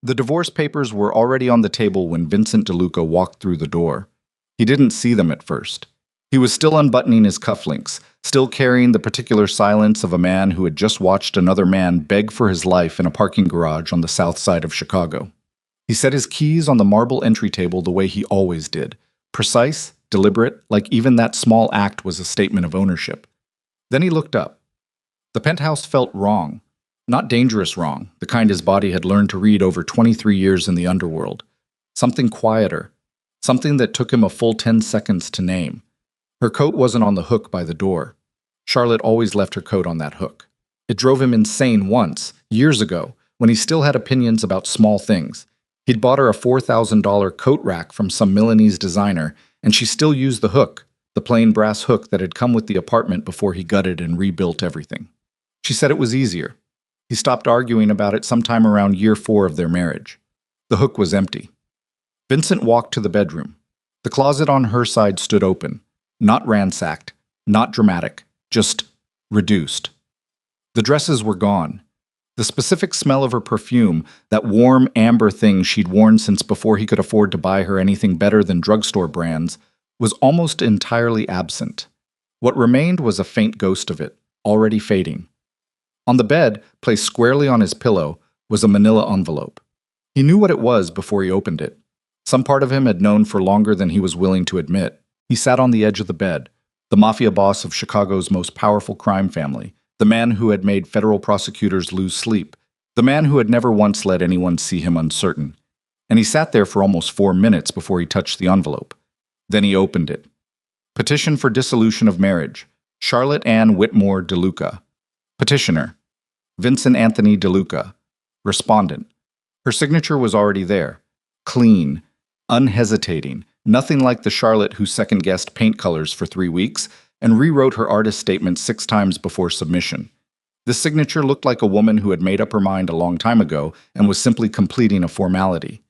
The divorce papers were already on the table when Vincent DeLuca walked through the door. He didn't see them at first. He was still unbuttoning his cufflinks, still carrying the particular silence of a man who had just watched another man beg for his life in a parking garage on the south side of Chicago. He set his keys on the marble entry table the way he always did, precise, deliberate, like even that small act was a statement of ownership. Then he looked up. The penthouse felt wrong. Not dangerous wrong, the kind his body had learned to read over 23 years in the underworld. Something quieter, something that took him a full 10 seconds to name. Her coat wasn't on the hook by the door. Charlotte always left her coat on that hook. It drove him insane once, years ago, when he still had opinions about small things. He'd bought her a $4,000 coat rack from some Milanese designer, and she still used the hook, the plain brass hook that had come with the apartment before he gutted and rebuilt everything. She said it was easier. He stopped arguing about it sometime around year 4 of their marriage. The hook was empty. Vincent walked to the bedroom. The closet on her side stood open. Not ransacked, not dramatic, just reduced. The dresses were gone. The specific smell of her perfume, that warm amber thing she'd worn since before he could afford to buy her anything better than drugstore brands, was almost entirely absent. What remained was a faint ghost of it, already fading. On the bed, placed squarely on his pillow, was a manila envelope. He knew what it was before he opened it. Some part of him had known for longer than he was willing to admit. He sat on the edge of the bed, the mafia boss of Chicago's most powerful crime family, the man who had made federal prosecutors lose sleep, the man who had never once let anyone see him uncertain. And he sat there for almost 4 minutes before he touched the envelope. Then he opened it. Petition for dissolution of marriage. Charlotte Ann Whitmore DeLuca. Petitioner. Vincent Anthony DeLuca. Respondent. Her signature was already there. Clean. Unhesitating. Nothing like the Charlotte who second-guessed paint colors for 3 weeks and rewrote her artist statement 6 times before submission. This signature looked like a woman who had made up her mind a long time ago and was simply completing a formality.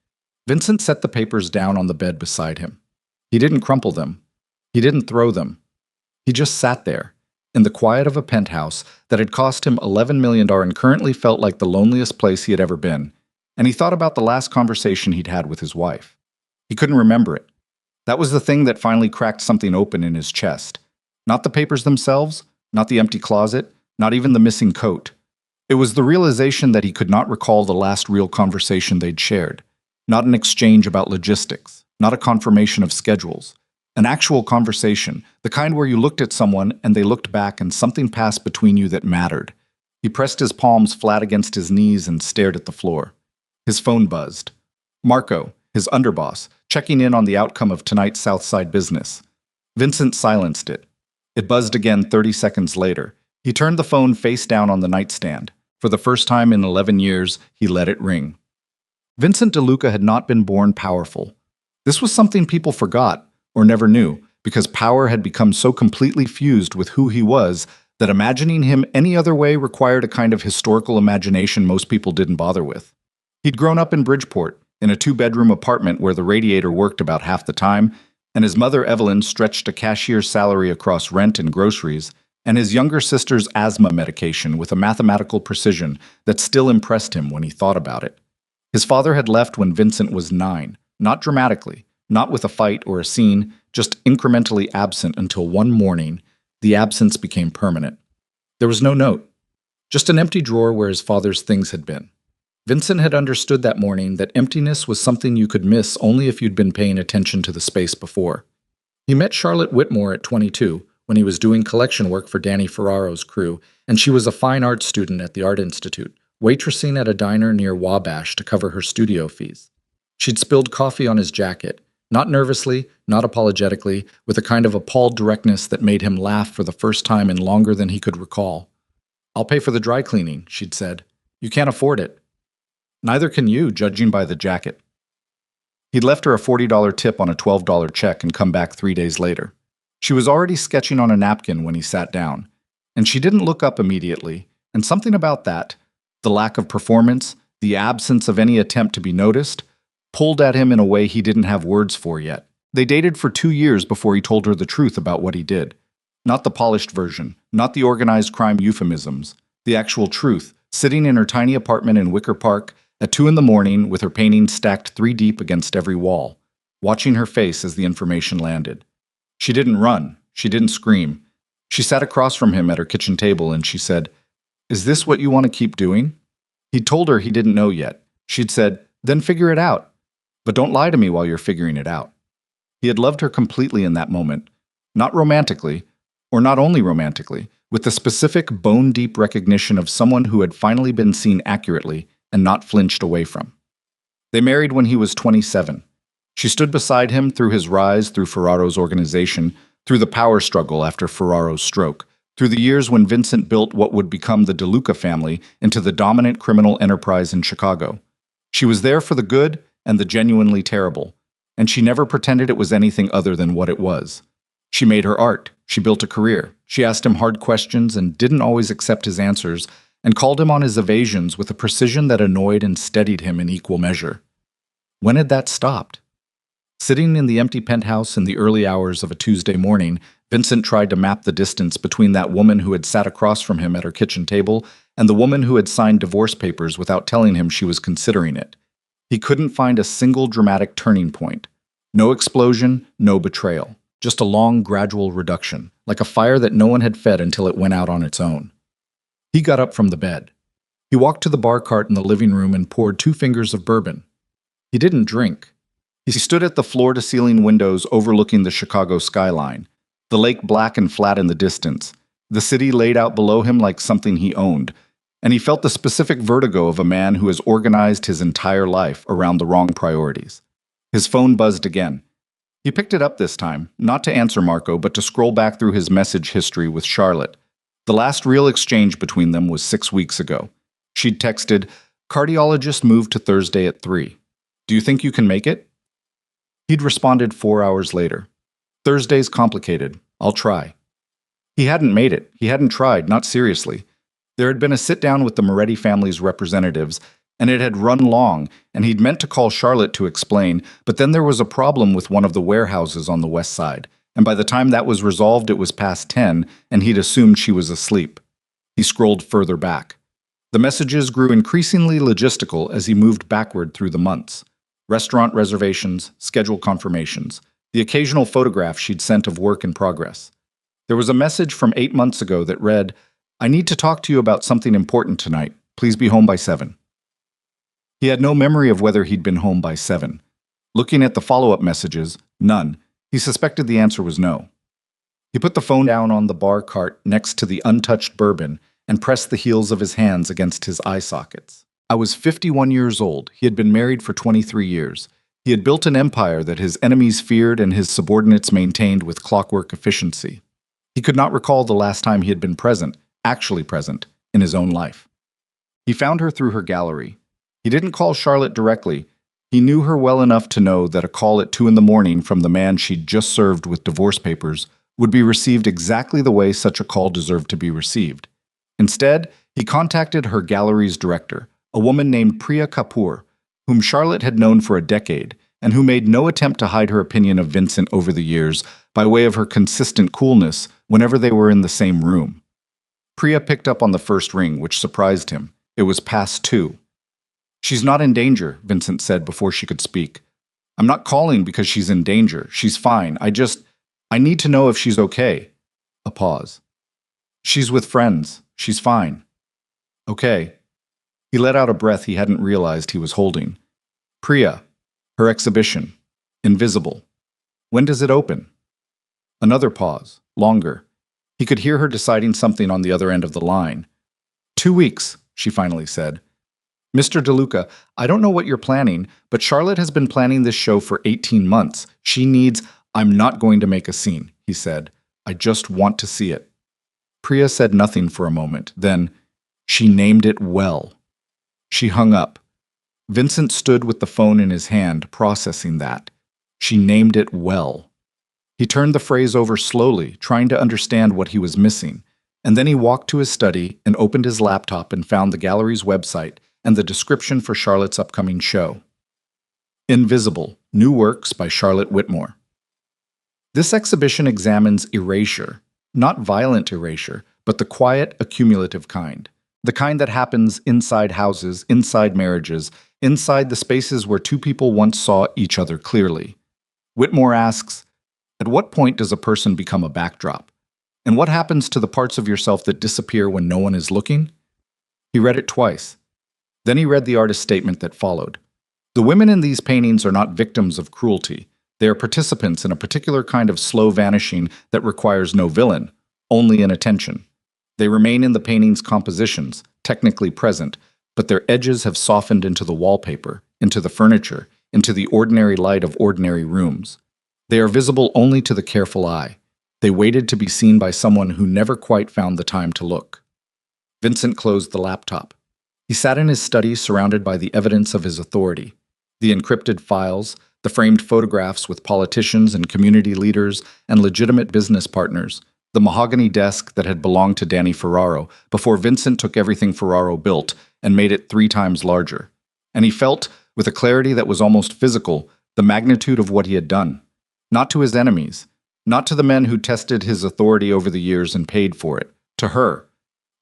Vincent set the papers down on the bed beside him. He didn't crumple them. He didn't throw them. He just sat there, in the quiet of a penthouse that had cost him $11 million and currently felt like the loneliest place he had ever been. And he thought about the last conversation he'd had with his wife. He couldn't remember it. That was the thing that finally cracked something open in his chest. Not the papers themselves, not the empty closet, not even the missing coat. It was the realization that he could not recall the last real conversation they'd shared. Not an exchange about logistics, not a confirmation of schedules. An actual conversation, the kind where you looked at someone and they looked back and something passed between you that mattered. He pressed his palms flat against his knees and stared at the floor. His phone buzzed. Marco, his underboss, checking in on the outcome of tonight's Southside business. Vincent silenced it. It buzzed again 30 seconds later. He turned the phone face down on the nightstand. For the first time in 11 years, he let it ring. Vincent DeLuca had not been born powerful. This was something people forgot or never knew, because power had become so completely fused with who he was that imagining him any other way required a kind of historical imagination most people didn't bother with. He'd grown up in Bridgeport, in a 2-bedroom apartment where the radiator worked about half the time, and his mother Evelyn stretched a cashier's salary across rent and groceries, and his younger sister's asthma medication with a mathematical precision that still impressed him when he thought about it. His father had left when Vincent was 9, not dramatically, not with a fight or a scene, just incrementally absent until one morning, the absence became permanent. There was no note, just an empty drawer where his father's things had been. Vincent had understood that morning that emptiness was something you could miss only if you'd been paying attention to the space before. He met Charlotte Whitmore at 22 when he was doing collection work for Danny Ferraro's crew, and she was a fine arts student at the Art Institute, waitressing at a diner near Wabash to cover her studio fees. She'd spilled coffee on his jacket, not nervously, not apologetically, with a kind of appalled directness that made him laugh for the first time in longer than he could recall. "I'll pay for the dry cleaning," she'd said. "You can't afford it." "Neither can you, judging by the jacket." He'd left her a $40 tip on a $12 check and come back 3 days later. She was already sketching on a napkin when he sat down, and she didn't look up immediately, and something about that, the lack of performance, the absence of any attempt to be noticed, pulled at him in a way he didn't have words for yet. They dated for 2 years before he told her the truth about what he did. Not the polished version, not the organized crime euphemisms, the actual truth, sitting in her tiny apartment in Wicker Park, at 2 in the morning with her paintings stacked 3 deep against every wall, watching her face as the information landed. She didn't run. She didn't scream. She sat across from him at her kitchen table and she said, "Is this what you want to keep doing?" He'd told her he didn't know yet. She'd said, "Then figure it out. But don't lie to me while you're figuring it out." He had loved her completely in that moment, not romantically, or not only romantically, with the specific bone-deep recognition of someone who had finally been seen accurately and not flinched away from. They married when he was 27. She stood beside him through his rise through Ferraro's organization, through the power struggle after Ferraro's stroke, through the years when Vincent built what would become the DeLuca family into the dominant criminal enterprise in Chicago. She was there for the good and the genuinely terrible, and she never pretended it was anything other than what it was. She made her art. She built a career. She asked him hard questions and didn't always accept his answers, and called him on his evasions with a precision that annoyed and steadied him in equal measure. When had that stopped? Sitting in the empty penthouse in the early hours of a Tuesday morning, Vincent tried to map the distance between that woman who had sat across from him at her kitchen table and the woman who had signed divorce papers without telling him she was considering it. He couldn't find a single dramatic turning point. No explosion, no betrayal. Just a long, gradual reduction, like a fire that no one had fed until it went out on its own. He got up from the bed. He walked to the bar cart in the living room and poured 2 fingers of bourbon. He didn't drink. He stood at the floor-to-ceiling windows overlooking the Chicago skyline, the lake black and flat in the distance, the city laid out below him like something he owned, and he felt the specific vertigo of a man who has organized his entire life around the wrong priorities. His phone buzzed again. He picked it up this time, not to answer Marco, but to scroll back through his message history with Charlotte. The last real exchange between them was 6 weeks ago. She'd texted, "Cardiologist moved to Thursday at 3. Do you think you can make it?" He'd responded 4 hours later. "Thursday's complicated. I'll try." He hadn't made it. He hadn't tried, not seriously. There had been a sit-down with the Moretti family's representatives, and it had run long, and he'd meant to call Charlotte to explain, but then there was a problem with one of the warehouses on the west side, and by the time that was resolved it was past 10, and he'd assumed she was asleep. He scrolled further back. The messages grew increasingly logistical as he moved backward through the months. Restaurant reservations, schedule confirmations, the occasional photograph she'd sent of work in progress. There was a message from 8 months ago that read, "I need to talk to you about something important tonight. Please be home by 7. He had no memory of whether he'd been home by 7. Looking at the follow-up messages, none. He suspected the answer was no. He put the phone down on the bar cart next to the untouched bourbon and pressed the heels of his hands against his eye sockets. I was 51 years old. He had been married for 23 years. He had built an empire that his enemies feared and his subordinates maintained with clockwork efficiency. He could not recall the last time he had been present, actually present, in his own life. He found her through her gallery. He didn't call Charlotte directly. He knew her well enough to know that a call at 2 in the morning from the man she'd just served with divorce papers would be received exactly the way such a call deserved to be received. Instead, he contacted her gallery's director, a woman named Priya Kapoor, whom Charlotte had known for a decade, and who made no attempt to hide her opinion of Vincent over the years by way of her consistent coolness whenever they were in the same room. Priya picked up on the first ring, which surprised him. It was past 2. "She's not in danger," Vincent said before she could speak. "I'm not calling because she's in danger. She's fine. I need to know if she's okay." A pause. "She's with friends. She's fine." "Okay." He let out a breath he hadn't realized he was holding. "Priya, her exhibition. Invisible. When does it open?" Another pause. Longer. He could hear her deciding something on the other end of the line. 2 weeks, she finally said. "Mr. DeLuca, I don't know what you're planning, but Charlotte has been planning this show for 18 months. She needs—" "I'm not going to make a scene," he said. "I just want to see it." Priya said nothing for a moment. Then, "She named it well." She hung up. Vincent stood with the phone in his hand, processing that. She named it well. He turned the phrase over slowly, trying to understand what he was missing, and then he walked to his study and opened his laptop and found the gallery's website and the description for Charlotte's upcoming show. Invisible, New Works by Charlotte Whitmore. This exhibition examines erasure, not violent erasure, but the quiet, accumulative kind. The kind that happens inside houses, inside marriages, inside the spaces where two people once saw each other clearly. Whitmore asks, at what point does a person become a backdrop? And what happens to the parts of yourself that disappear when no one is looking? He read it twice. Then he read the artist's statement that followed. The women in these paintings are not victims of cruelty. They are participants in a particular kind of slow vanishing that requires no villain, only inattention. They remain in the painting's compositions, technically present, but their edges have softened into the wallpaper, into the furniture, into the ordinary light of ordinary rooms. They are visible only to the careful eye. They waited to be seen by someone who never quite found the time to look. Vincent closed the laptop. He sat in his study surrounded by the evidence of his authority. The encrypted files, the framed photographs with politicians and community leaders and legitimate business partners, the mahogany desk that had belonged to Danny Ferraro before Vincent took everything Ferraro built and made it 3 times larger. And he felt, with a clarity that was almost physical, the magnitude of what he had done. Not to his enemies, not to the men who tested his authority over the years and paid for it, to her.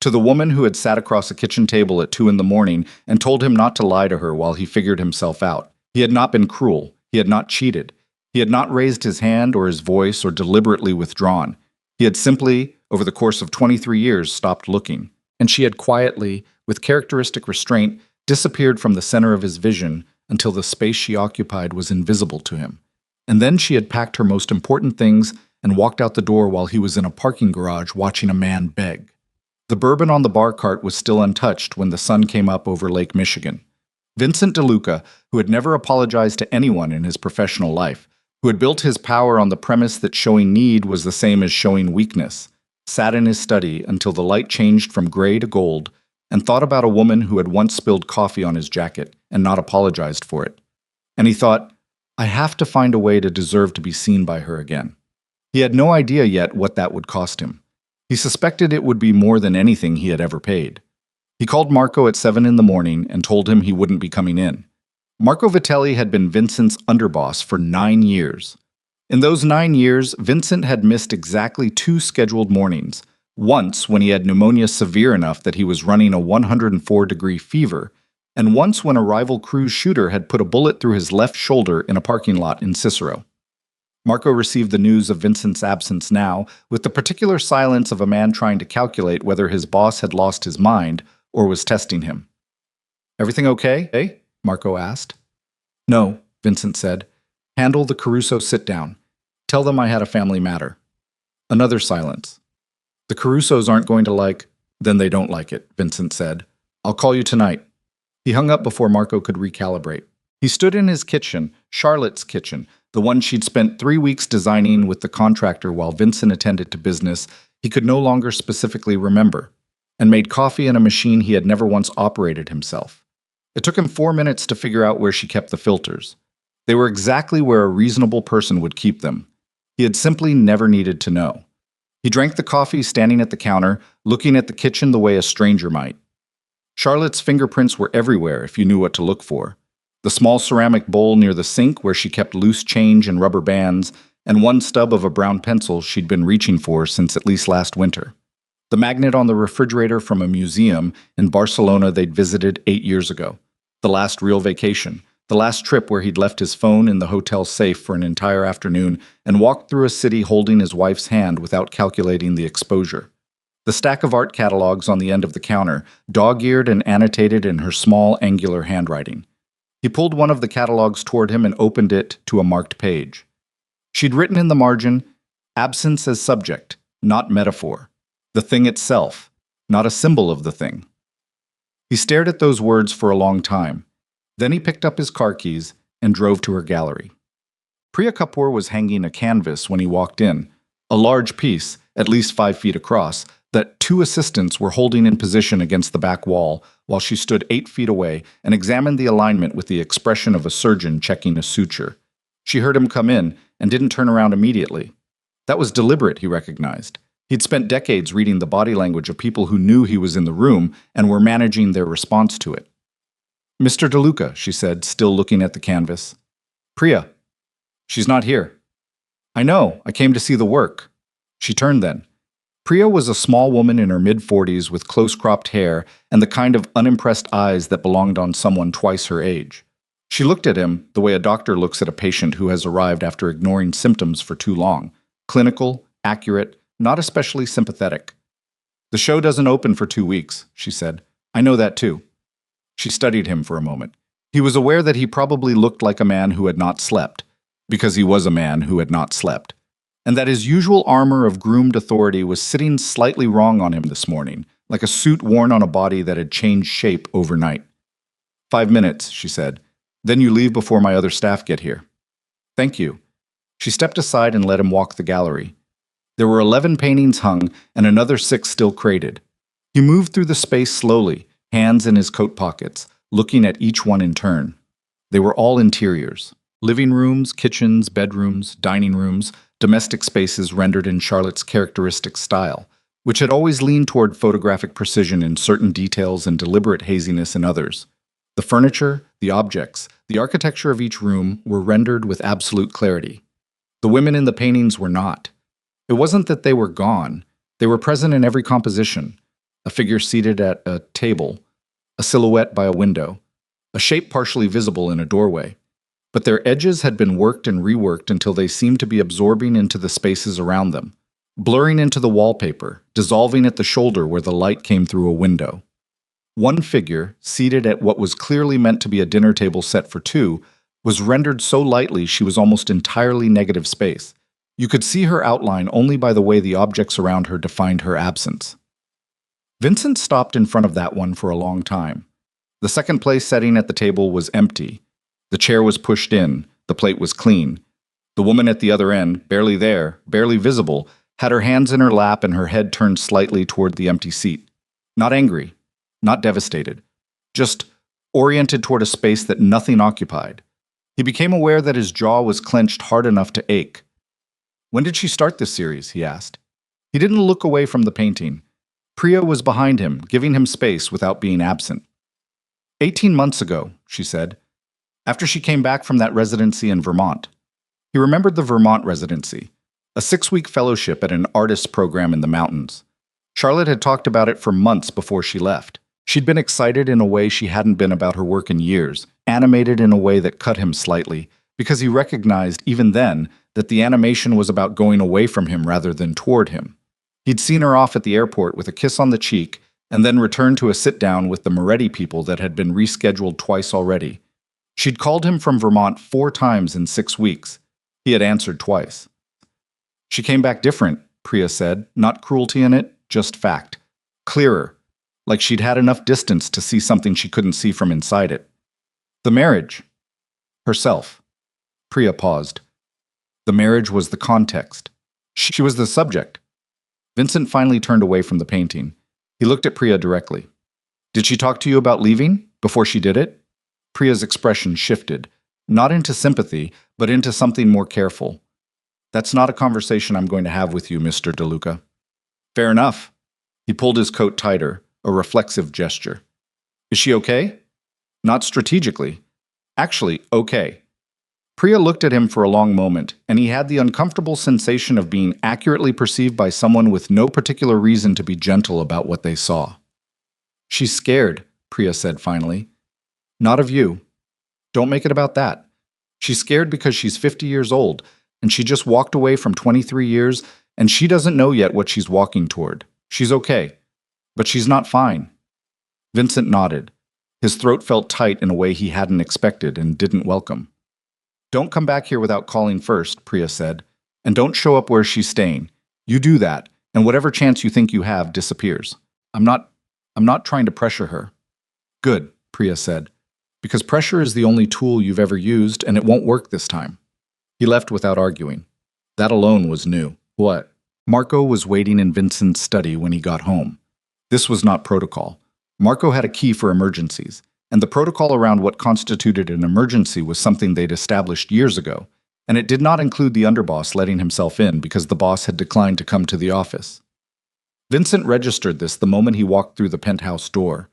To the woman who had sat across a kitchen table at 2 a.m. and told him not to lie to her while he figured himself out. He had not been cruel. He had not cheated. He had not raised his hand or his voice or deliberately withdrawn. He had simply, over the course of 23 years, stopped looking. And she had quietly, with characteristic restraint, disappeared from the center of his vision until the space she occupied was invisible to him. And then she had packed her most important things and walked out the door while he was in a parking garage watching a man beg. The bourbon on the bar cart was still untouched when the sun came up over Lake Michigan. Vincent DeLuca, who had never apologized to anyone in his professional life, who had built his power on the premise that showing need was the same as showing weakness, sat in his study until the light changed from gray to gold and thought about a woman who had once spilled coffee on his jacket and not apologized for it. And he thought, I have to find a way to deserve to be seen by her again. He had no idea yet what that would cost him. He suspected it would be more than anything he had ever paid. He called Marco at 7 a.m. and told him he wouldn't be coming in. Marco Vitelli had been Vincent's underboss for 9 years. In those 9 years, Vincent had missed exactly 2 scheduled mornings, once when he had pneumonia severe enough that he was running a 104-degree fever, and once when a rival cruise shooter had put a bullet through his left shoulder in a parking lot in Cicero. Marco received the news of Vincent's absence now with the particular silence of a man trying to calculate whether his boss had lost his mind or was testing him. Everything okay, eh? Marco asked. No, Vincent said. Handle the Caruso sit-down. Tell them I had a family matter. Another silence. The Carusos aren't going to like... Then they don't like it, Vincent said. I'll call you tonight. He hung up before Marco could recalibrate. He stood in his kitchen, Charlotte's kitchen, the one she'd spent 3 weeks designing with the contractor while Vincent attended to business he could no longer specifically remember, and made coffee in a machine he had never once operated himself. It took him 4 minutes to figure out where she kept the filters. They were exactly where a reasonable person would keep them. He had simply never needed to know. He drank the coffee standing at the counter, looking at the kitchen the way a stranger might. Charlotte's fingerprints were everywhere if you knew what to look for. The small ceramic bowl near the sink where she kept loose change and rubber bands, and one stub of a brown pencil she'd been reaching for since at least last winter. The magnet on the refrigerator from a museum in Barcelona they'd visited 8 years ago. The last real vacation. The last trip where he'd left his phone in the hotel safe for an entire afternoon and walked through a city holding his wife's hand without calculating the exposure. The stack of art catalogs on the end of the counter, dog-eared and annotated in her small, angular handwriting. He pulled one of the catalogs toward him and opened it to a marked page. She'd written in the margin, absence as subject, not metaphor. The thing itself, not a symbol of the thing. He stared at those words for a long time. Then he picked up his car keys and drove to her gallery. Priya Kapoor was hanging a canvas when he walked in, a large piece, at least 5 feet across, that 2 assistants were holding in position against the back wall while she stood 8 feet away and examined the alignment with the expression of a surgeon checking a suture. She heard him come in and didn't turn around immediately. That was deliberate, he recognized. He'd spent decades reading the body language of people who knew he was in the room and were managing their response to it. Mr. DeLuca, she said, still looking at the canvas. Priya. She's not here. I know, I came to see the work. She turned then. Priya was a small woman in her mid-40s with close-cropped hair and the kind of unimpressed eyes that belonged on someone twice her age. She looked at him the way a doctor looks at a patient who has arrived after ignoring symptoms for too long. Clinical, accurate, not especially sympathetic. "The show doesn't open for 2 weeks," she said. "I know that too." She studied him for a moment. He was aware that he probably looked like a man who had not slept, because he was a man who had not slept, and that his usual armor of groomed authority was sitting slightly wrong on him this morning, like a suit worn on a body that had changed shape overnight. "5 minutes," she said. "Then you leave before my other staff get here." "Thank you." She stepped aside and let him walk the gallery. There were 11 paintings hung and another 6 still crated. He moved through the space slowly, hands in his coat pockets, looking at each one in turn. They were all interiors. Living rooms, kitchens, bedrooms, dining rooms, domestic spaces rendered in Charlotte's characteristic style, which had always leaned toward photographic precision in certain details and deliberate haziness in others. The furniture, the objects, the architecture of each room were rendered with absolute clarity. The women in the paintings were not. It wasn't that they were gone. They were present in every composition. A figure seated at a table, a silhouette by a window, a shape partially visible in a doorway. But their edges had been worked and reworked until they seemed to be absorbing into the spaces around them, blurring into the wallpaper, dissolving at the shoulder where the light came through a window. One figure, seated at what was clearly meant to be a dinner table set for 2, was rendered so lightly she was almost entirely negative space. You could see her outline only by the way the objects around her defined her absence. Vincent stopped in front of that one for a long time. The second place setting at the table was empty. The chair was pushed in, the plate was clean. The woman at the other end, barely there, barely visible, had her hands in her lap and her head turned slightly toward the empty seat. Not angry, not devastated, just oriented toward a space that nothing occupied. He became aware that his jaw was clenched hard enough to ache. "When did she start this series?" he asked. He didn't look away from the painting. Priya was behind him, giving him space without being absent. 18 months ago, she said, after she came back from that residency in Vermont. He remembered the Vermont residency, a 6-week fellowship at an artist's program in the mountains. Charlotte had talked about it for months before she left. She'd been excited in a way she hadn't been about her work in years, animated in a way that cut him slightly, because he recognized, even then, that the animation was about going away from him rather than toward him. He'd seen her off at the airport with a kiss on the cheek, and then returned to a sit-down with the Moretti people that had been rescheduled twice already. She'd called him from Vermont 4 times in 6 weeks. He had answered twice. She came back different, Priya said, not cruelty in it, just fact. Clearer, like she'd had enough distance to see something she couldn't see from inside it. The marriage. Herself. Priya paused. The marriage was the context. She was the subject. Vincent finally turned away from the painting. He looked at Priya directly. Did she talk to you about leaving, before she did it? Priya's expression shifted, not into sympathy, but into something more careful. That's not a conversation I'm going to have with you, Mr. DeLuca. Fair enough. He pulled his coat tighter, a reflexive gesture. Is she okay? Not strategically. Actually, okay. Priya looked at him for a long moment, and he had the uncomfortable sensation of being accurately perceived by someone with no particular reason to be gentle about what they saw. She's scared, Priya said finally. Not of you. Don't make it about that. She's scared because she's 50 years old, and she just walked away from 23 years, and she doesn't know yet what she's walking toward. She's okay, but she's not fine. Vincent nodded. His throat felt tight in a way he hadn't expected and didn't welcome. Don't come back here without calling first, Priya said, and don't show up where she's staying. You do that, and whatever chance you think you have disappears. I'm not trying to pressure her. Good, Priya said, because pressure is the only tool you've ever used, and it won't work this time. He left without arguing. That alone was new. What? Marco was waiting in Vincent's study when he got home. This was not protocol. Marco had a key for emergencies, and the protocol around what constituted an emergency was something they'd established years ago, and it did not include the underboss letting himself in because the boss had declined to come to the office. Vincent registered this the moment he walked through the penthouse door.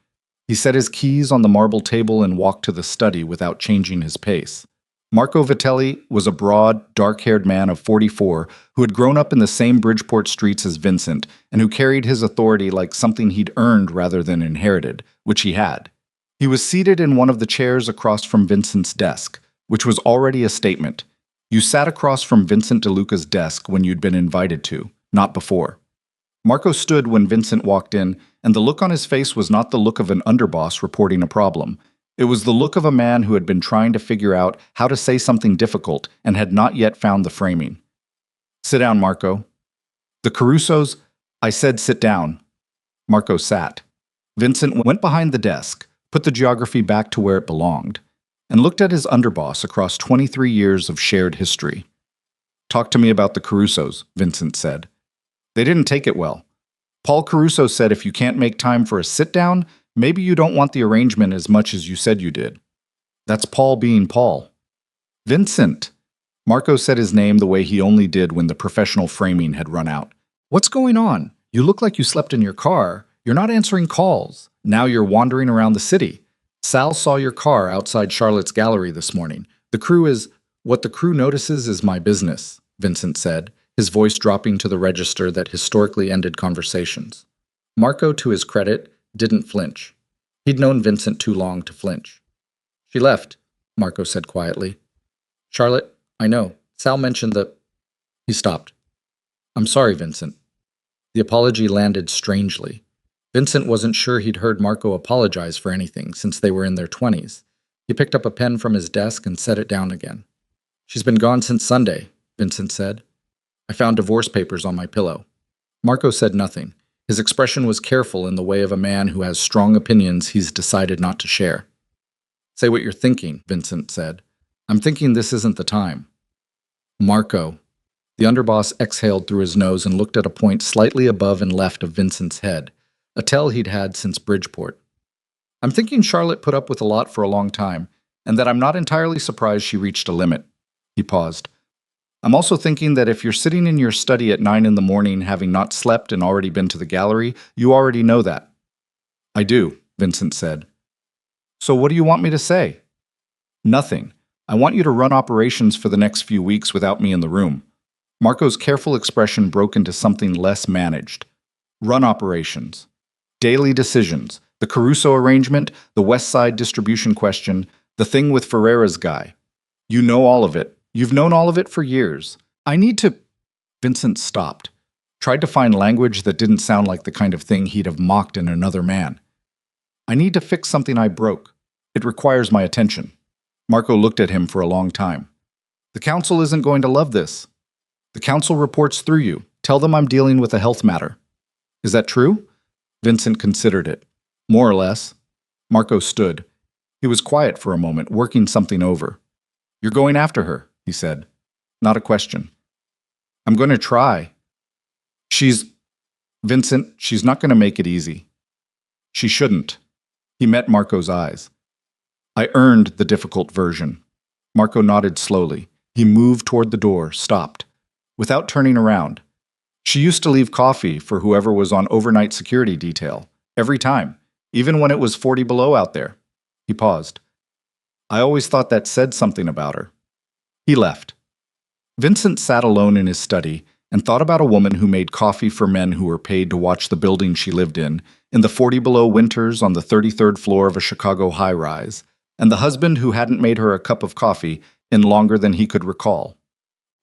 He set his keys on the marble table and walked to the study without changing his pace. Marco Vitelli was a broad, dark-haired man of 44 who had grown up in the same Bridgeport streets as Vincent and who carried his authority like something he'd earned rather than inherited, which he had. He was seated in one of the chairs across from Vincent's desk, which was already a statement. You sat across from Vincent DeLuca's desk when you'd been invited to, not before. Marco stood when Vincent walked in, and the look on his face was not the look of an underboss reporting a problem. It was the look of a man who had been trying to figure out how to say something difficult and had not yet found the framing. Sit down, Marco. The Carusos, I said sit down. Marco sat. Vincent went behind the desk, put the geography back to where it belonged, and looked at his underboss across 23 years of shared history. Talk to me about the Carusos, Vincent said. They didn't take it well. Paul Caruso said if you can't make time for a sit-down, maybe you don't want the arrangement as much as you said you did. That's Paul being Paul. Vincent. Marco said his name the way he only did when the professional framing had run out. What's going on? You look like you slept in your car. You're not answering calls. Now you're wandering around the city. Sal saw your car outside Charlotte's gallery this morning. What the crew notices is my business, Vincent said, his voice dropping to the register that historically ended conversations. Marco, to his credit, didn't flinch. He'd known Vincent too long to flinch. She left, Marco said quietly. Charlotte, I know. Sal mentioned the... He stopped. I'm sorry, Vincent. The apology landed strangely. Vincent wasn't sure he'd heard Marco apologize for anything since they were in their 20s. He picked up a pen from his desk and set it down again. She's been gone since Sunday, Vincent said. I found divorce papers on my pillow. Marco said nothing. His expression was careful in the way of a man who has strong opinions he's decided not to share. Say what you're thinking, Vincent said. I'm thinking this isn't the time. Marco. The underboss exhaled through his nose and looked at a point slightly above and left of Vincent's head, a tell he'd had since Bridgeport. I'm thinking Charlotte put up with a lot for a long time, and that I'm not entirely surprised she reached a limit. He paused. I'm also thinking that if you're sitting in your study at 9 in the morning having not slept and already been to the gallery, you already know that. I do, Vincent said. So what do you want me to say? Nothing. I want you to run operations for the next few weeks without me in the room. Marco's careful expression broke into something less managed. Run operations. Daily decisions. The Caruso arrangement, the West Side distribution question, the thing with Ferreira's guy. You know all of it. You've known all of it for years. I need to... Vincent stopped, tried to find language that didn't sound like the kind of thing he'd have mocked in another man. I need to fix something I broke. It requires my attention. Marco looked at him for a long time. The council isn't going to love this. The council reports through you. Tell them I'm dealing with a health matter. Is that true? Vincent considered it. More or less. Marco stood. He was quiet for a moment, working something over. You're going after her, he said. Not a question. I'm going to try. Vincent, she's not going to make it easy. She shouldn't. He met Marco's eyes. I earned the difficult version. Marco nodded slowly. He moved toward the door, stopped, without turning around. She used to leave coffee for whoever was on overnight security detail, every time, even when it was 40 below out there. He paused. I always thought that said something about her. He left. Vincent sat alone in his study and thought about a woman who made coffee for men who were paid to watch the building she lived in the 40 below winters on the 33rd floor of a Chicago high-rise, and the husband who hadn't made her a cup of coffee in longer than he could recall.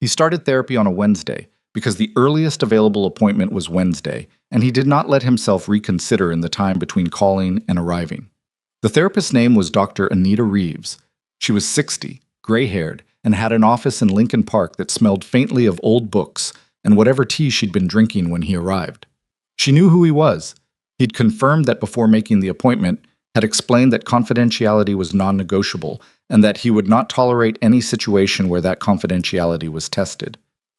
He started therapy on a Wednesday because the earliest available appointment was Wednesday, and he did not let himself reconsider in the time between calling and arriving. The therapist's name was Dr. Anita Reeves. She was 60, gray-haired, and had an office in Lincoln Park that smelled faintly of old books and whatever tea she'd been drinking when he arrived. She knew who he was. He'd confirmed that before making the appointment, had explained that confidentiality was non-negotiable and that he would not tolerate any situation where that confidentiality was tested.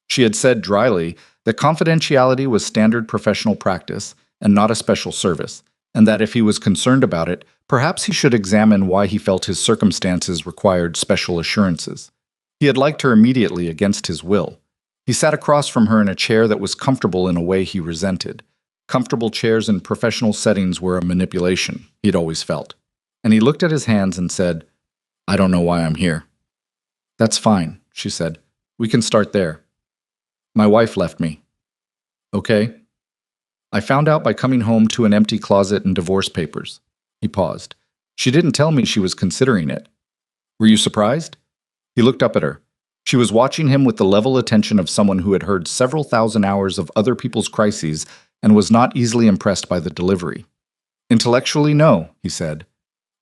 She had said dryly that confidentiality was standard professional practice and not a special service, and that if he was concerned about it, perhaps he should examine why he felt his circumstances required special assurances. He had liked her immediately against his will. He sat across from her in a chair that was comfortable in a way he resented. Comfortable chairs in professional settings were a manipulation, he'd always felt. And he looked at his hands and said, I don't know why I'm here. That's fine, she said. We can start there. My wife left me. Okay. I found out by coming home to an empty closet and divorce papers. He paused. She didn't tell me she was considering it. Were you surprised? He looked up at her. She was watching him with the level attention of someone who had heard several thousand hours of other people's crises and was not easily impressed by the delivery. Intellectually, no, he said.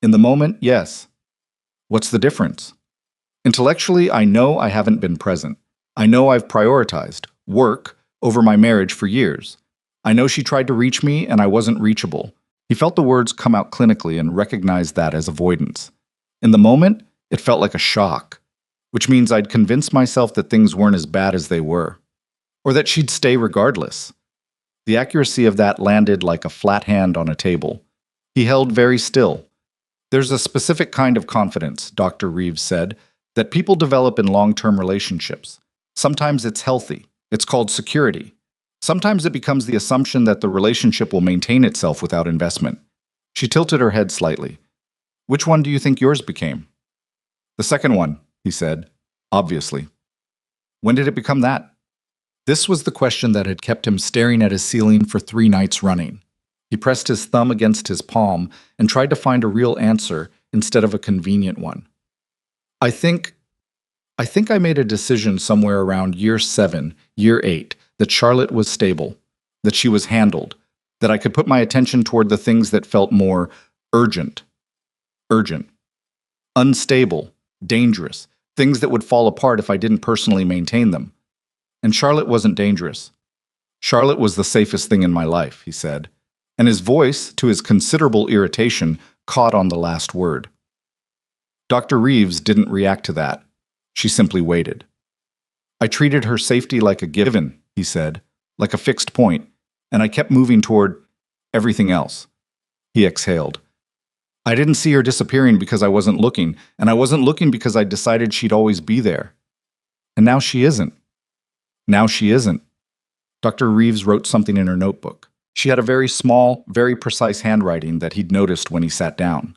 In the moment, yes. What's the difference? Intellectually, I know I haven't been present. I know I've prioritized work over my marriage for years. I know she tried to reach me and I wasn't reachable. He felt the words come out clinically and recognized that as avoidance. In the moment, it felt like a shock, which means I'd convinced myself that things weren't as bad as they were, or that she'd stay regardless. The accuracy of that landed like a flat hand on a table. He held very still. There's a specific kind of confidence, Dr. Reeves said, that people develop in long-term relationships. Sometimes it's healthy. It's called security. Sometimes it becomes the assumption that the relationship will maintain itself without investment. She tilted her head slightly. Which one do you think yours became? The second one, he said, obviously. When did it become that? This was the question that had kept him staring at his ceiling for 3 nights running. He pressed his thumb against his palm and tried to find a real answer instead of a convenient one. I think I made a decision somewhere around year 7, year 8, that Charlotte was stable, that she was handled, that I could put my attention toward the things that felt more urgent, unstable, dangerous, things that would fall apart if I didn't personally maintain them. And Charlotte wasn't dangerous. Charlotte was the safest thing in my life, he said, and his voice, to his considerable irritation, caught on the last word. Dr. Reeves didn't react to that. She simply waited. I treated her safety like a given, he said, like a fixed point, and I kept moving toward everything else. He exhaled. I didn't see her disappearing because I wasn't looking, and I wasn't looking because I decided she'd always be there. And now she isn't. Now she isn't. Dr. Reeves wrote something in her notebook. She had a very small, very precise handwriting that he'd noticed when he sat down.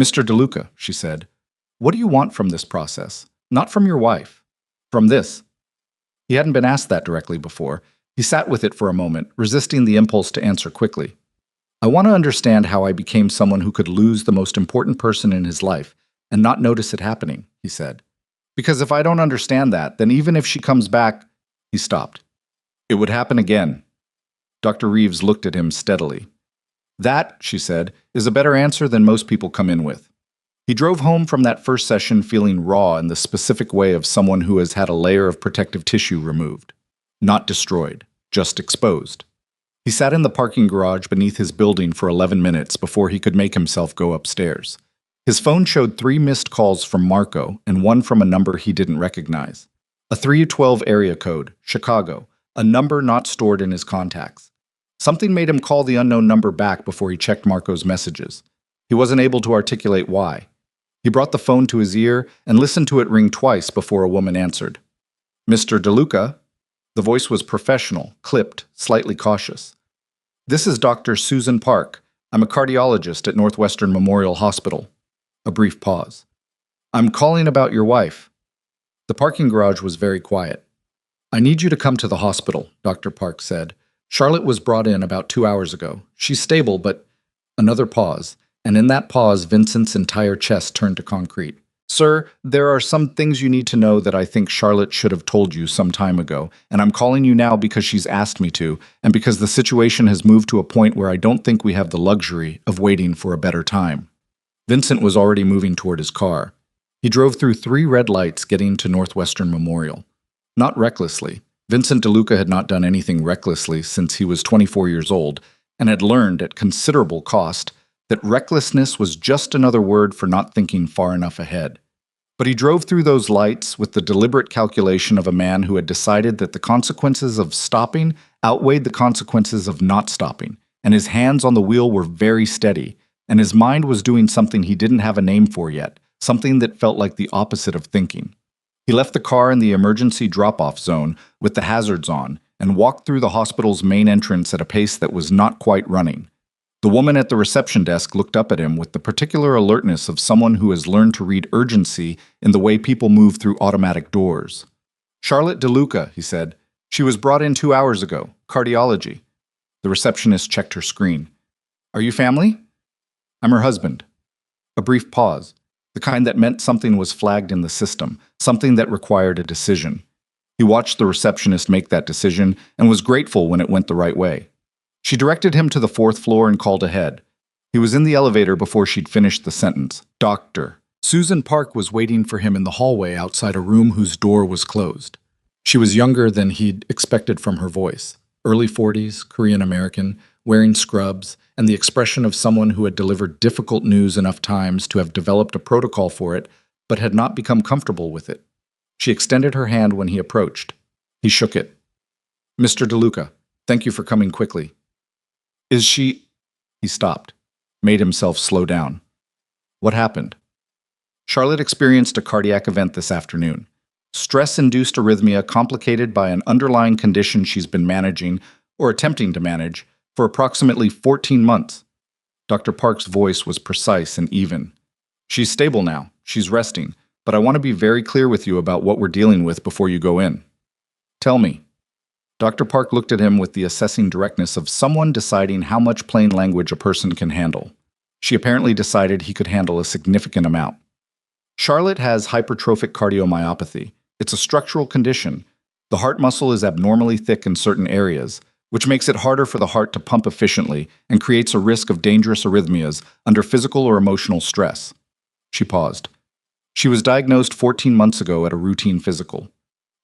Mr. DeLuca, she said, what do you want from this process? Not from your wife. From this. He hadn't been asked that directly before. He sat with it for a moment, resisting the impulse to answer quickly. I want to understand how I became someone who could lose the most important person in his life and not notice it happening, he said. Because if I don't understand that, then even if she comes back, he stopped. It would happen again. Dr. Reeves looked at him steadily. That, she said, is a better answer than most people come in with. He drove home from that first session feeling raw in the specific way of someone who has had a layer of protective tissue removed. Not destroyed, just exposed. He sat in the parking garage beneath his building for 11 minutes before he could make himself go upstairs. His phone showed 3 missed calls from Marco and 1 from a number he didn't recognize. A 312 area code, Chicago, a number not stored in his contacts. Something made him call the unknown number back before he checked Marco's messages. He wasn't able to articulate why. He brought the phone to his ear and listened to it ring twice before a woman answered. Mr. DeLuca? The voice was professional, clipped, slightly cautious. This is Dr. Susan Park. I'm a cardiologist at Northwestern Memorial Hospital. A brief pause. I'm calling about your wife. The parking garage was very quiet. I need you to come to the hospital, Dr. Park said. Charlotte was brought in about 2 hours ago. She's stable, but... Another pause, and in that pause, Vincent's entire chest turned to concrete. Sir, there are some things you need to know that I think Charlotte should have told you some time ago, and I'm calling you now because she's asked me to, and because the situation has moved to a point where I don't think we have the luxury of waiting for a better time. Vincent was already moving toward his car. He drove through 3 red lights getting to Northwestern Memorial. Not recklessly. Vincent DeLuca had not done anything recklessly since he was 24 years old, and had learned at considerable cost that recklessness was just another word for not thinking far enough ahead. But he drove through those lights with the deliberate calculation of a man who had decided that the consequences of stopping outweighed the consequences of not stopping, and his hands on the wheel were very steady, and his mind was doing something he didn't have a name for yet, something that felt like the opposite of thinking. He left the car in the emergency drop-off zone with the hazards on and walked through the hospital's main entrance at a pace that was not quite running. The woman at the reception desk looked up at him with the particular alertness of someone who has learned to read urgency in the way people move through automatic doors. "Charlotte DeLuca," he said. "She was brought in 2 hours ago. Cardiology." The receptionist checked her screen. "Are you family?" "I'm her husband." A brief pause, the kind that meant something was flagged in the system, something that required a decision. He watched the receptionist make that decision and was grateful when it went the right way. She directed him to the 4th floor and called ahead. He was in the elevator before she'd finished the sentence. "Doctor." Susan Park was waiting for him in the hallway outside a room whose door was closed. She was younger than he'd expected from her voice. Early 40s, Korean American, wearing scrubs, and the expression of someone who had delivered difficult news enough times to have developed a protocol for it, but had not become comfortable with it. She extended her hand when he approached. He shook it. "Mr. DeLuca, thank you for coming quickly." "Is she—" He stopped, made himself slow down. "What happened?" "Charlotte experienced a cardiac event this afternoon. Stress-induced arrhythmia complicated by an underlying condition she's been managing, or attempting to manage, for approximately 14 months. Dr. Park's voice was precise and even. "She's stable now. She's resting. But I want to be very clear with you about what we're dealing with before you go in." "Tell me." Dr. Park looked at him with the assessing directness of someone deciding how much plain language a person can handle. She apparently decided he could handle a significant amount. "Charlotte has hypertrophic cardiomyopathy. It's a structural condition. The heart muscle is abnormally thick in certain areas, which makes it harder for the heart to pump efficiently and creates a risk of dangerous arrhythmias under physical or emotional stress." She paused. "She was diagnosed 14 months ago at a routine physical.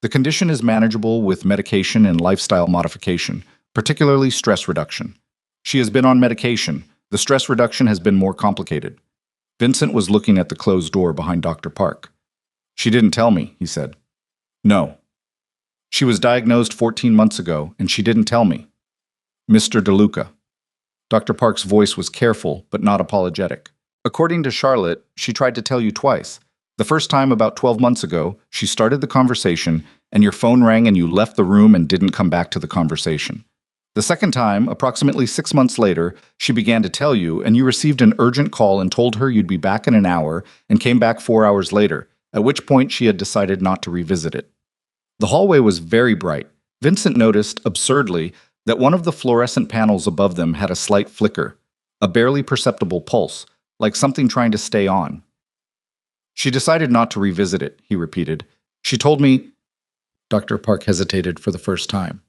The condition is manageable with medication and lifestyle modification, particularly stress reduction. She has been on medication. The stress reduction has been more complicated." Vincent was looking at the closed door behind Dr. Park. "She didn't tell me," he said. "No. She was diagnosed 14 months ago, and she didn't tell me." "Mr. DeLuca." Dr. Park's voice was careful, but not apologetic. "According to Charlotte, she tried to tell you twice. The first time about 12 months ago, she started the conversation, and your phone rang and you left the room and didn't come back to the conversation. The second time, approximately 6 months later, she began to tell you, and you received an urgent call and told her you'd be back in an hour and came back 4 hours later, at which point she had decided not to revisit it." The hallway was very bright. Vincent noticed, absurdly, that one of the fluorescent panels above them had a slight flicker, a barely perceptible pulse, like something trying to stay on. "She decided not to revisit it," he repeated. "She told me—" Dr. Park hesitated for the first time.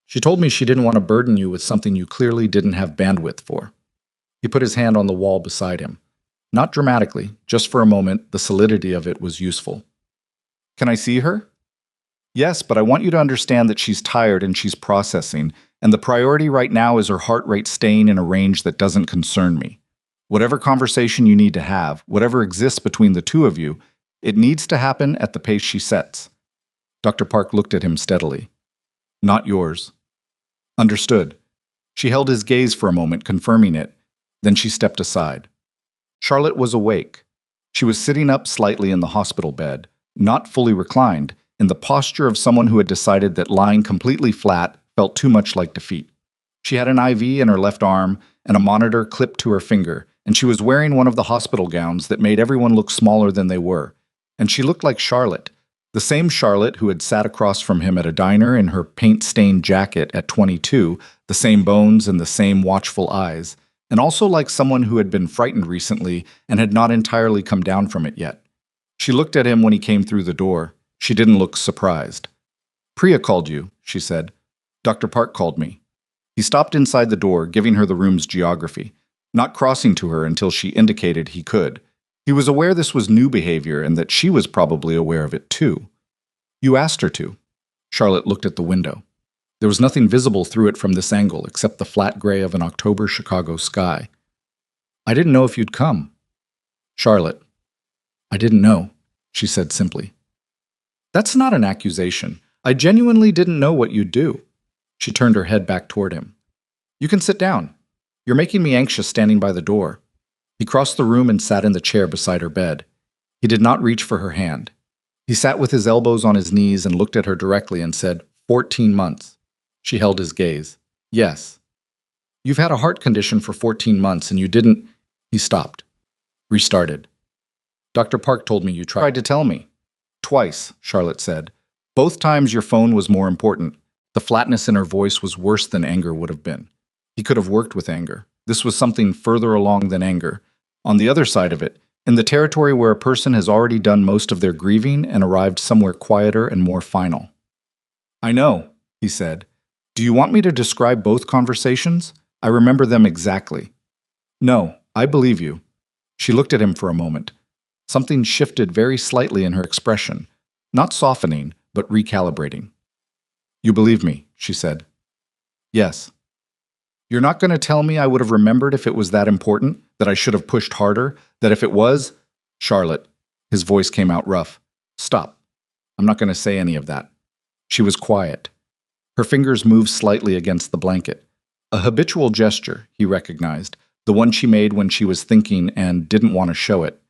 "She told me she didn't want to burden you with something you clearly didn't have bandwidth for." He put his hand on the wall beside him. Not dramatically, just for a moment, the solidity of it was useful. "Can I see her?" "Yes, but I want you to understand that she's tired and she's processing, and the priority right now is her heart rate staying in a range that doesn't concern me. Whatever conversation you need to have, whatever exists between the two of you, it needs to happen at the pace she sets." Dr. Park looked at him steadily. "Not yours." "Understood." She held his gaze for a moment, confirming it. Then she stepped aside. Charlotte was awake. She was sitting up slightly in the hospital bed, not fully reclined, in the posture of someone who had decided that lying completely flat felt too much like defeat. She had an IV in her left arm and a monitor clipped to her finger, and she was wearing one of the hospital gowns that made everyone look smaller than they were. And she looked like Charlotte, the same Charlotte who had sat across from him at a diner in her paint-stained jacket at 22, the same bones and the same watchful eyes, and also like someone who had been frightened recently and had not entirely come down from it yet. She looked at him when he came through the door. She didn't look surprised. "Priya called you," she said. "Dr. Park called me." He stopped inside the door, giving her the room's geography, not crossing to her until she indicated he could. He was aware this was new behavior and that she was probably aware of it too. "You asked her to." Charlotte looked at the window. There was nothing visible through it from this angle except the flat gray of an October Chicago sky. "I didn't know if you'd come." "Charlotte." "I didn't know," she said simply. "That's not an accusation. I genuinely didn't know what you'd do." She turned her head back toward him. "You can sit down. You're making me anxious standing by the door." He crossed the room and sat in the chair beside her bed. He did not reach for her hand. He sat with his elbows on his knees and looked at her directly and said, 14 months. She held his gaze. "Yes." You've had a heart condition for 14 months and you didn't. He stopped. Restarted. Dr. Park told me you tried to tell me. Twice, Charlotte said. Both times your phone was more important. The flatness in her voice was worse than anger would have been. He could have worked with anger. This was something further along than anger. On the other side of it, in the territory where a person has already done most of their grieving and arrived somewhere quieter and more final. I know, he said. Do you want me to describe both conversations? I remember them exactly. No, I believe you. She looked at him for a moment. Something shifted very slightly in her expression, not softening, but recalibrating. You believe me, she said. Yes. You're not going to tell me I would have remembered if it was that important, that I should have pushed harder, that if it was… Charlotte, his voice came out rough. Stop. I'm not going to say any of that. She was quiet. Her fingers moved slightly against the blanket. A habitual gesture, he recognized, the one she made when she was thinking and didn't want to show it.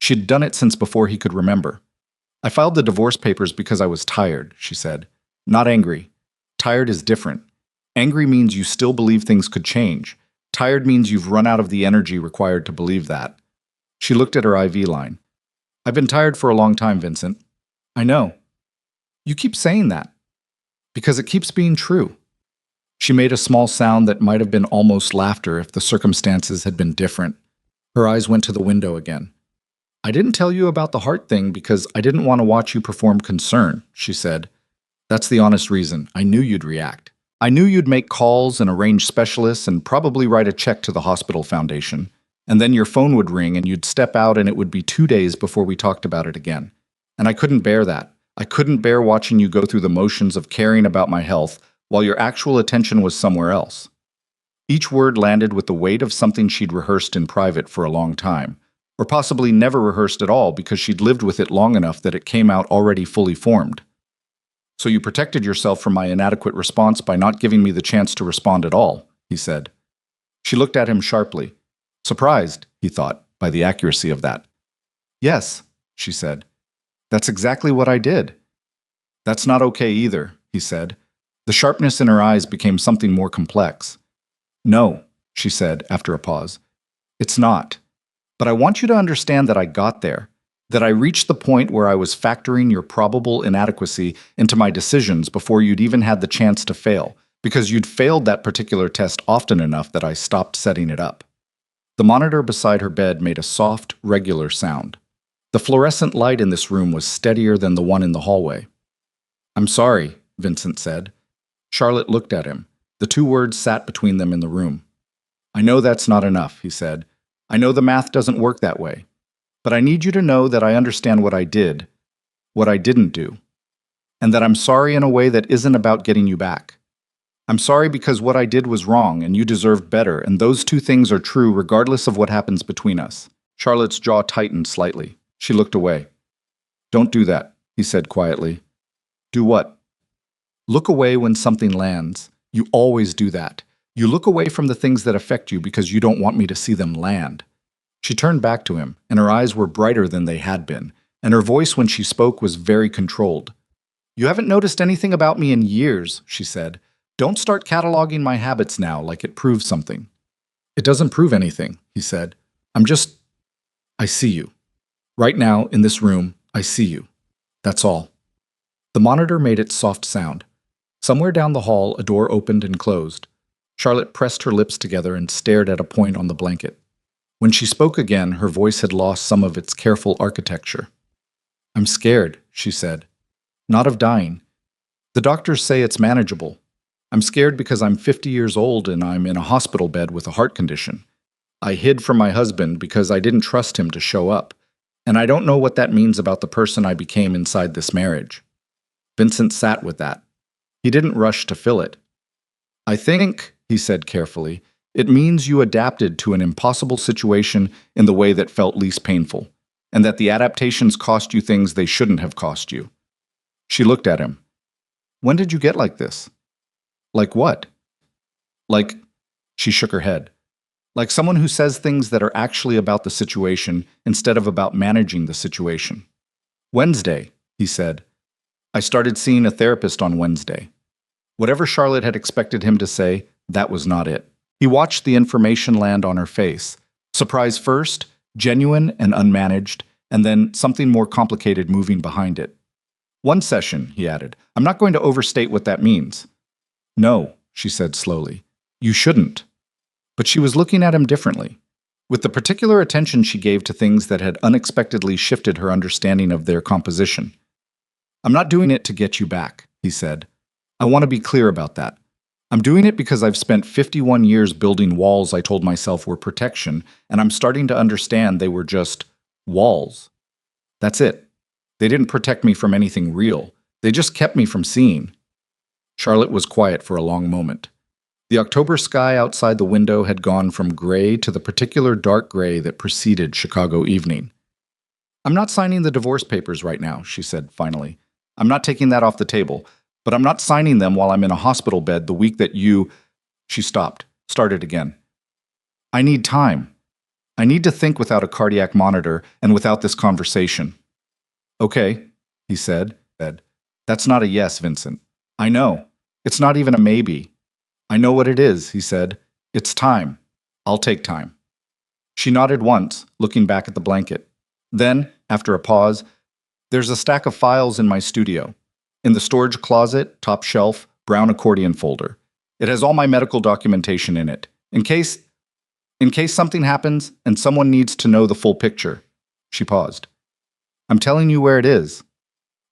She'd done it since before he could remember. I filed the divorce papers because I was tired, she said. Not angry. Tired is different. Angry means you still believe things could change. Tired means you've run out of the energy required to believe that. She looked at her IV line. I've been tired for a long time, Vincent. I know. You keep saying that. Because it keeps being true. She made a small sound that might have been almost laughter if the circumstances had been different. Her eyes went to the window again. I didn't tell you about the heart thing because I didn't want to watch you perform concern, she said. That's the honest reason. I knew you'd react. I knew you'd make calls and arrange specialists and probably write a check to the hospital foundation. And then your phone would ring and you'd step out and it would be 2 days before we talked about it again. And I couldn't bear that. I couldn't bear watching you go through the motions of caring about my health while your actual attention was somewhere else. Each word landed with the weight of something she'd rehearsed in private for a long time, or possibly never rehearsed at all because she'd lived with it long enough that it came out already fully formed. So you protected yourself from my inadequate response by not giving me the chance to respond at all, he said. She looked at him sharply. Surprised, he thought, by the accuracy of that. Yes, she said. That's exactly what I did. That's not okay either, he said. The sharpness in her eyes became something more complex. No, she said after a pause. It's not. But I want you to understand that I got there, that I reached the point where I was factoring your probable inadequacy into my decisions before you'd even had the chance to fail, because you'd failed that particular test often enough that I stopped setting it up. The monitor beside her bed made a soft, regular sound. The fluorescent light in this room was steadier than the one in the hallway. I'm sorry, Vincent said. Charlotte looked at him. The two words sat between them in the room. I know that's not enough, he said. I know the math doesn't work that way. But I need you to know that I understand what I did, what I didn't do, and that I'm sorry in a way that isn't about getting you back. I'm sorry because what I did was wrong and you deserved better, and those two things are true regardless of what happens between us. Charlotte's jaw tightened slightly. She looked away. Don't do that, he said quietly. Do what? Look away when something lands. You always do that. You look away from the things that affect you because you don't want me to see them land. She turned back to him, and her eyes were brighter than they had been, and her voice when she spoke was very controlled. You haven't noticed anything about me in years, she said. Don't start cataloging my habits now like it proves something. It doesn't prove anything, he said. I see you. Right now, in this room, I see you. That's all. The monitor made its soft sound. Somewhere down the hall, a door opened and closed. Charlotte pressed her lips together and stared at a point on the blanket. When she spoke again, her voice had lost some of its careful architecture. I'm scared, she said. Not of dying. The doctors say it's manageable. I'm scared because I'm 50 years old and I'm in a hospital bed with a heart condition. I hid from my husband because I didn't trust him to show up, and I don't know what that means about the person I became inside this marriage. Vincent sat with that. He didn't rush to fill it. I think, he said carefully, it means you adapted to an impossible situation in the way that felt least painful, and that the adaptations cost you things they shouldn't have cost you. She looked at him. When did you get like this? Like what? Like, she shook her head. Like someone who says things that are actually about the situation instead of about managing the situation. Wednesday, he said. I started seeing a therapist on Wednesday. Whatever Charlotte had expected him to say, that was not it. He watched the information land on her face. Surprise first, genuine and unmanaged, and then something more complicated moving behind it. One session, he added. I'm not going to overstate what that means. No, she said slowly. You shouldn't. But she was looking at him differently, with the particular attention she gave to things that had unexpectedly shifted her understanding of their composition. I'm not doing it to get you back, he said. I want to be clear about that. I'm doing it because I've spent 51 years building walls I told myself were protection, and I'm starting to understand they were just walls. That's it. They didn't protect me from anything real. They just kept me from seeing. Charlotte was quiet for a long moment. The October sky outside the window had gone from gray to the particular dark gray that preceded Chicago evening. I'm not signing the divorce papers right now, she said finally. I'm not taking that off the table, but I'm not signing them while I'm in a hospital bed the week that you... She stopped, started again. I need time. I need to think without a cardiac monitor and without this conversation. Okay, he said. That's not a yes, Vincent. I know. It's not even a maybe. I know what it is, he said. It's time. I'll take time. She nodded once, looking back at the blanket. Then, after a pause, there's a stack of files in my studio. In the storage closet, top shelf, brown accordion folder. It has all my medical documentation in it. In case something happens and someone needs to know the full picture. She paused. I'm telling you where it is.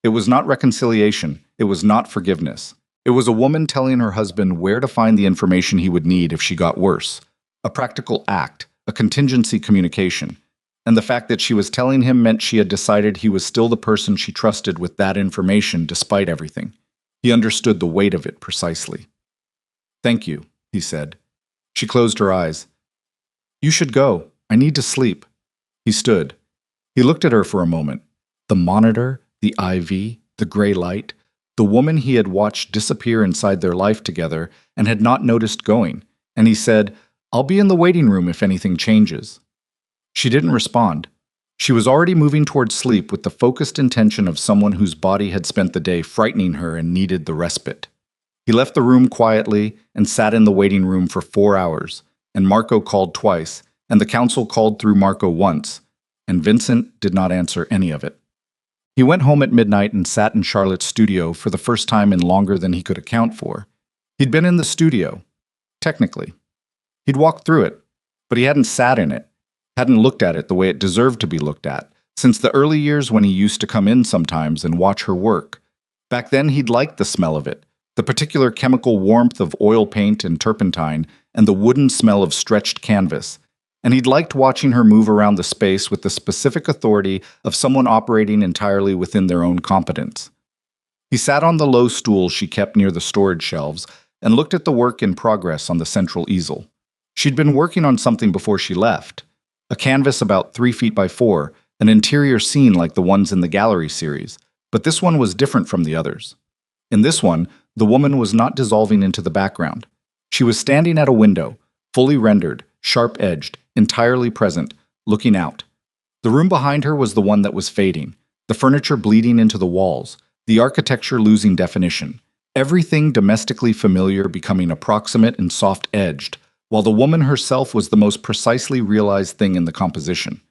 It was not reconciliation. It was not forgiveness. It was a woman telling her husband where to find the information he would need if she got worse. A practical act, a contingency communication. And the fact that she was telling him meant she had decided he was still the person she trusted with that information despite everything. He understood the weight of it precisely. Thank you, he said. She closed her eyes. You should go. I need to sleep. He stood. He looked at her for a moment. The monitor, the IV, the gray light, the woman he had watched disappear inside their life together and had not noticed going, and he said, I'll be in the waiting room if anything changes. She didn't respond. She was already moving toward sleep with the focused intention of someone whose body had spent the day frightening her and needed the respite. He left the room quietly and sat in the waiting room for 4 hours, and Marco called twice, and the counsel called through Marco once, and Vincent did not answer any of it. He went home at midnight and sat in Charlotte's studio for the first time in longer than he could account for. He'd been in the studio, technically. He'd walked through it, but he hadn't sat in it, hadn't looked at it the way it deserved to be looked at, since the early years when he used to come in sometimes and watch her work. Back then he'd liked the smell of it, the particular chemical warmth of oil paint and turpentine, and the wooden smell of stretched canvas. And he'd liked watching her move around the space with the specific authority of someone operating entirely within their own competence. He sat on the low stool she kept near the storage shelves and looked at the work in progress on the central easel. She'd been working on something before she left. A canvas about 3 feet by 4, an interior scene like the ones in the gallery series, but this one was different from the others. In this one, the woman was not dissolving into the background. She was standing at a window, fully rendered, sharp-edged, entirely present, looking out. The room behind her was the one that was fading, the furniture bleeding into the walls, the architecture losing definition, everything domestically familiar becoming approximate and soft-edged, while the woman herself was the most precisely realized thing in the composition.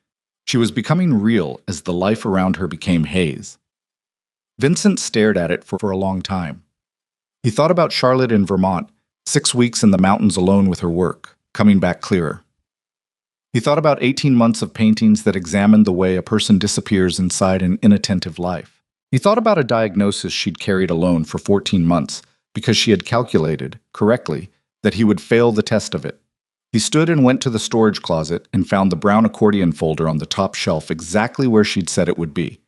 She was becoming real as the life around her became haze. Vincent stared at it for a long time. He thought about Charlotte in Vermont, 6 weeks in the mountains alone with her work, coming back clearer. He thought about 18 months of paintings that examined the way a person disappears inside an inattentive life. He thought about a diagnosis she'd carried alone for 14 months because she had calculated, correctly, that he would fail the test of it. He stood and went to the storage closet and found the brown accordion folder on the top shelf exactly where she'd said it would be.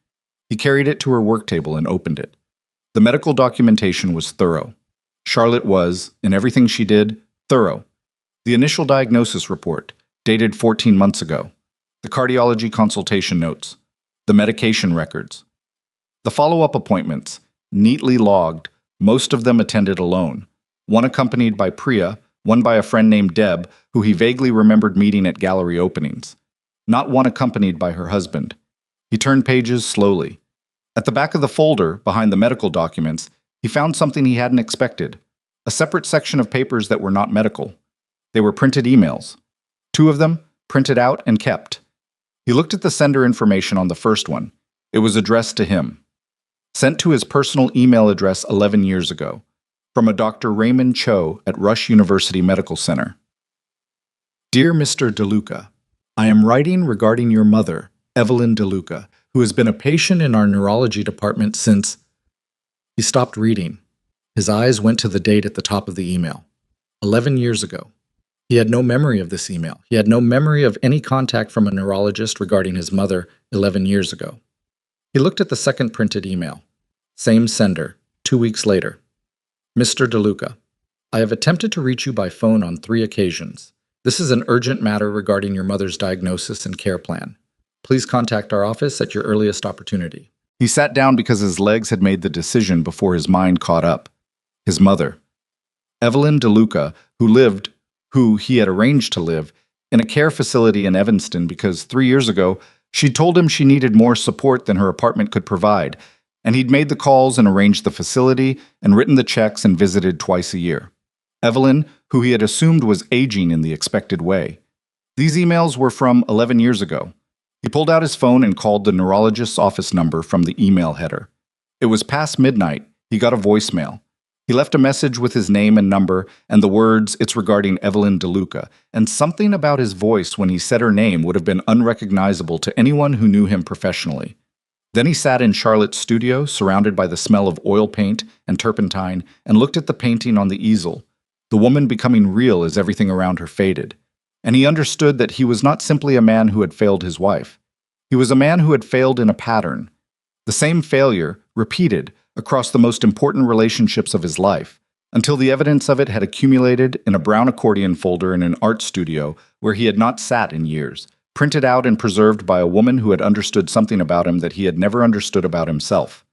He carried it to her work table and opened it. The medical documentation was thorough. Charlotte was, in everything she did, thorough. The initial diagnosis report, dated 14 months ago. The cardiology consultation notes. The medication records. The follow-up appointments, neatly logged, most of them attended alone. One accompanied by Priya, one by a friend named Deb, who he vaguely remembered meeting at gallery openings. Not one accompanied by her husband. He turned pages slowly. At the back of the folder, behind the medical documents, he found something he hadn't expected. A separate section of papers that were not medical. They were printed emails. 2 of them, printed out and kept. He looked at the sender information on the first one. It was addressed to him. Sent to his personal email address 11 years ago. From a Dr. Raymond Cho at Rush University Medical Center. Dear Mr. DeLuca, I am writing regarding your mother, Evelyn DeLuca, who has been a patient in our neurology department since... He stopped reading. His eyes went to the date at the top of the email. 11 years ago. He had no memory of this email. He had no memory of any contact from a neurologist regarding his mother 11 years ago. He looked at the second printed email. Same sender, 2 weeks later. Mr. DeLuca, I have attempted to reach you by phone on 3 occasions. This is an urgent matter regarding your mother's diagnosis and care plan. Please contact our office at your earliest opportunity. He sat down because his legs had made the decision before his mind caught up. His mother. Evelyn DeLuca, who he had arranged to live, in a care facility in Evanston because 3 years ago, she'd told him she needed more support than her apartment could provide, and he'd made the calls and arranged the facility and written the checks and visited twice a year. Evelyn, who he had assumed was aging in the expected way. These emails were from 11 years ago. He pulled out his phone and called the neurologist's office number from the email header. It was past midnight. He got a voicemail. He left a message with his name and number and the words, "It's regarding Evelyn DeLuca," and something about his voice when he said her name would have been unrecognizable to anyone who knew him professionally. Then he sat in Charlotte's studio, surrounded by the smell of oil paint and turpentine, and looked at the painting on the easel, the woman becoming real as everything around her faded. And he understood that he was not simply a man who had failed his wife. He was a man who had failed in a pattern. The same failure, repeated, across the most important relationships of his life, until the evidence of it had accumulated in a brown accordion folder in an art studio where he had not sat in years, printed out and preserved by a woman who had understood something about him that he had never understood about himself.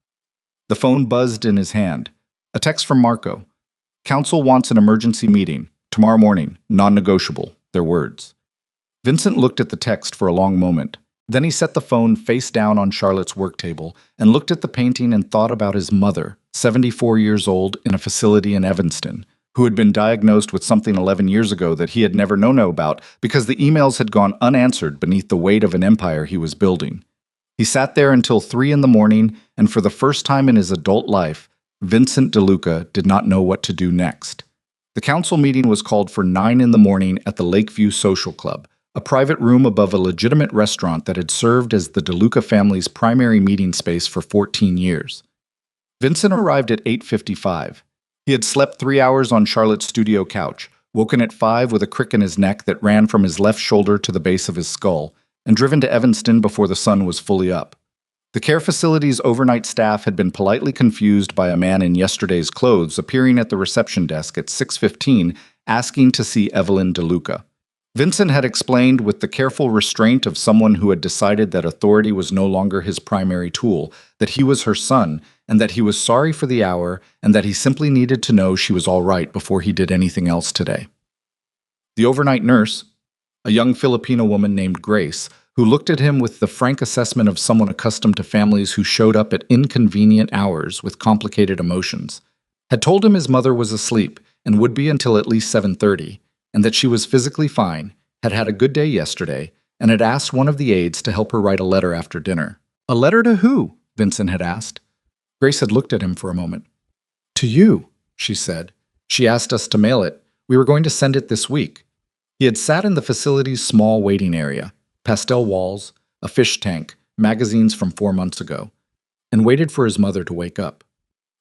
The phone buzzed in his hand. A text from Marco. Council wants an emergency meeting. Tomorrow morning. Non-negotiable. Their words. Vincent looked at the text for a long moment. Then he set the phone face down on Charlotte's work table and looked at the painting and thought about his mother, 74 years old, in a facility in Evanston, who had been diagnosed with something 11 years ago that he had never known about because the emails had gone unanswered beneath the weight of an empire he was building. He sat there until 3 in the morning, and for the first time in his adult life, Vincent DeLuca did not know what to do next. The council meeting was called for 9 in the morning at the Lakeview Social Club, a private room above a legitimate restaurant that had served as the DeLuca family's primary meeting space for 14 years. Vincent arrived at 8:55. He had slept 3 hours on Charlotte's studio couch, woken at 5 with a crick in his neck that ran from his left shoulder to the base of his skull, and driven to Evanston before the sun was fully up. The care facility's overnight staff had been politely confused by a man in yesterday's clothes appearing at the reception desk at 6:15 asking to see Evelyn DeLuca. Vincent had explained with the careful restraint of someone who had decided that authority was no longer his primary tool, that he was her son, and that he was sorry for the hour, and that he simply needed to know she was all right before he did anything else today. The overnight nurse, a young Filipino woman named Grace, who looked at him with the frank assessment of someone accustomed to families who showed up at inconvenient hours with complicated emotions, had told him his mother was asleep and would be until at least 7:30, and that she was physically fine, had had a good day yesterday, and had asked one of the aides to help her write a letter after dinner. A letter to who? Vincent had asked. Grace had looked at him for a moment. To you, she said. She asked us to mail it. We were going to send it this week. He had sat in the facility's small waiting area, pastel walls, a fish tank, magazines from 4 months ago, and waited for his mother to wake up.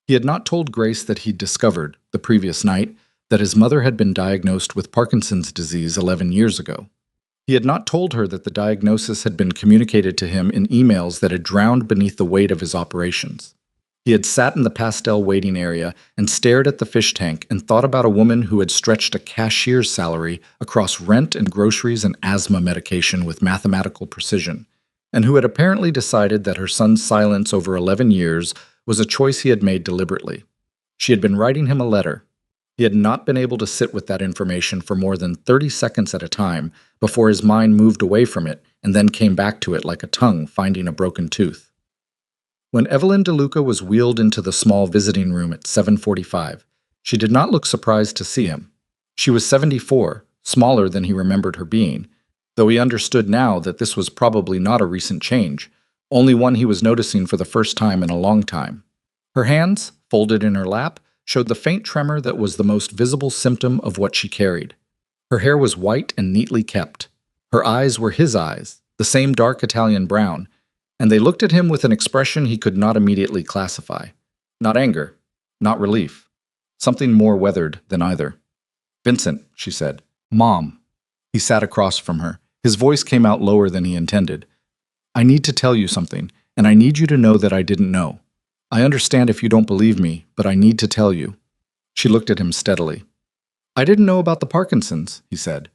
He had not told Grace that he'd discovered, the previous night, that his mother had been diagnosed with Parkinson's disease 11 years ago. He had not told her that the diagnosis had been communicated to him in emails that had drowned beneath the weight of his operations. He had sat in the pastel waiting area and stared at the fish tank and thought about a woman who had stretched a cashier's salary across rent and groceries and asthma medication with mathematical precision, and who had apparently decided that her son's silence over 11 years was a choice he had made deliberately. She had been writing him a letter. He had not been able to sit with that information for more than 30 seconds at a time before his mind moved away from it and then came back to it like a tongue finding a broken tooth. When Evelyn DeLuca was wheeled into the small visiting room at 7:45, she did not look surprised to see him. She was 74, smaller than he remembered her being, though he understood now that this was probably not a recent change, only one he was noticing for the first time in a long time. Her hands, folded in her lap, showed the faint tremor that was the most visible symptom of what she carried. Her hair was white and neatly kept. Her eyes were his eyes, the same dark Italian brown, and they looked at him with an expression he could not immediately classify. Not anger, not relief. Something more weathered than either. "Vincent," she said. "Mom." He sat across from her. His voice came out lower than he intended. "I need to tell you something, and I need you to know that I didn't know. I understand if you don't believe me, but I need to tell you." She looked at him steadily. "I didn't know about the Parkinson's," he said.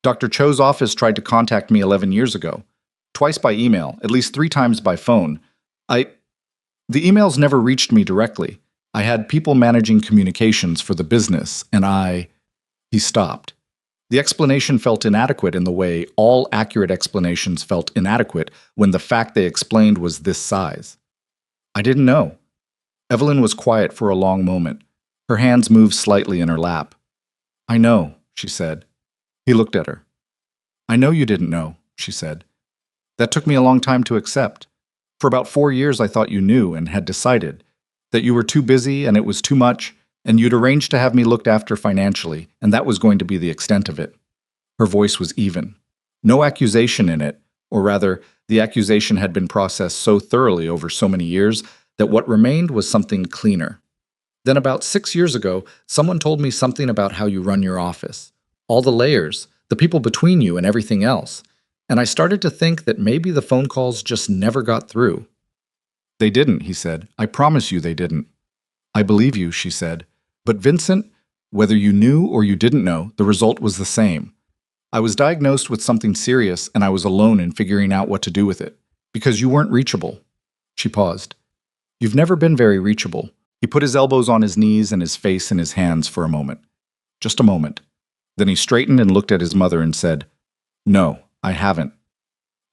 "Dr. Cho's office tried to contact me 11 years ago. Twice by email, at least 3 times by phone. The emails never reached me directly. I had people managing communications for the business, and He stopped. The explanation felt inadequate in the way all accurate explanations felt inadequate when the fact they explained was this size. "I didn't know." Evelyn was quiet for a long moment. Her hands moved slightly in her lap. "I know," she said. He looked at her. "I know you didn't know," she said. "That took me a long time to accept. For about 4 years I thought you knew and had decided that you were too busy and it was too much, and you'd arranged to have me looked after financially, and that was going to be the extent of it." Her voice was even. No accusation in it, or rather, the accusation had been processed so thoroughly over so many years that what remained was something cleaner. "Then about 6 years ago, someone told me something about how you run your office. All the layers, the people between you and everything else. And I started to think that maybe the phone calls just never got through." "They didn't," he said. "I promise you they didn't." "I believe you," she said. "But Vincent, whether you knew or you didn't know, the result was the same. I was diagnosed with something serious and I was alone in figuring out what to do with it. Because you weren't reachable." She paused. "You've never been very reachable." He put his elbows on his knees and his face in his hands for a moment. Just a moment. Then he straightened and looked at his mother and said, "No, I haven't."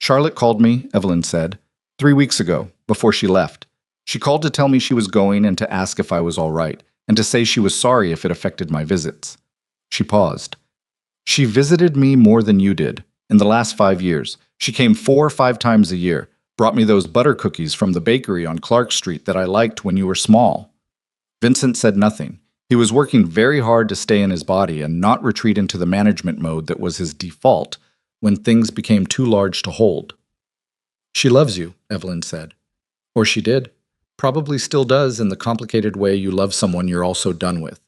"Charlotte called me," Evelyn said, 3 weeks ago, before she left. She called to tell me she was going and to ask if I was all right, and to say she was sorry if it affected my visits." She paused. "She visited me more than you did. In the last 5 years. She came 4 or 5 times a year, brought me those butter cookies from the bakery on Clark Street that I liked when you were small." Vincent said nothing. He was working very hard to stay in his body and not retreat into the management mode that was his default when things became too large to hold. "She loves you," Evelyn said. "Or she did. Probably still does in the complicated way you love someone you're also done with.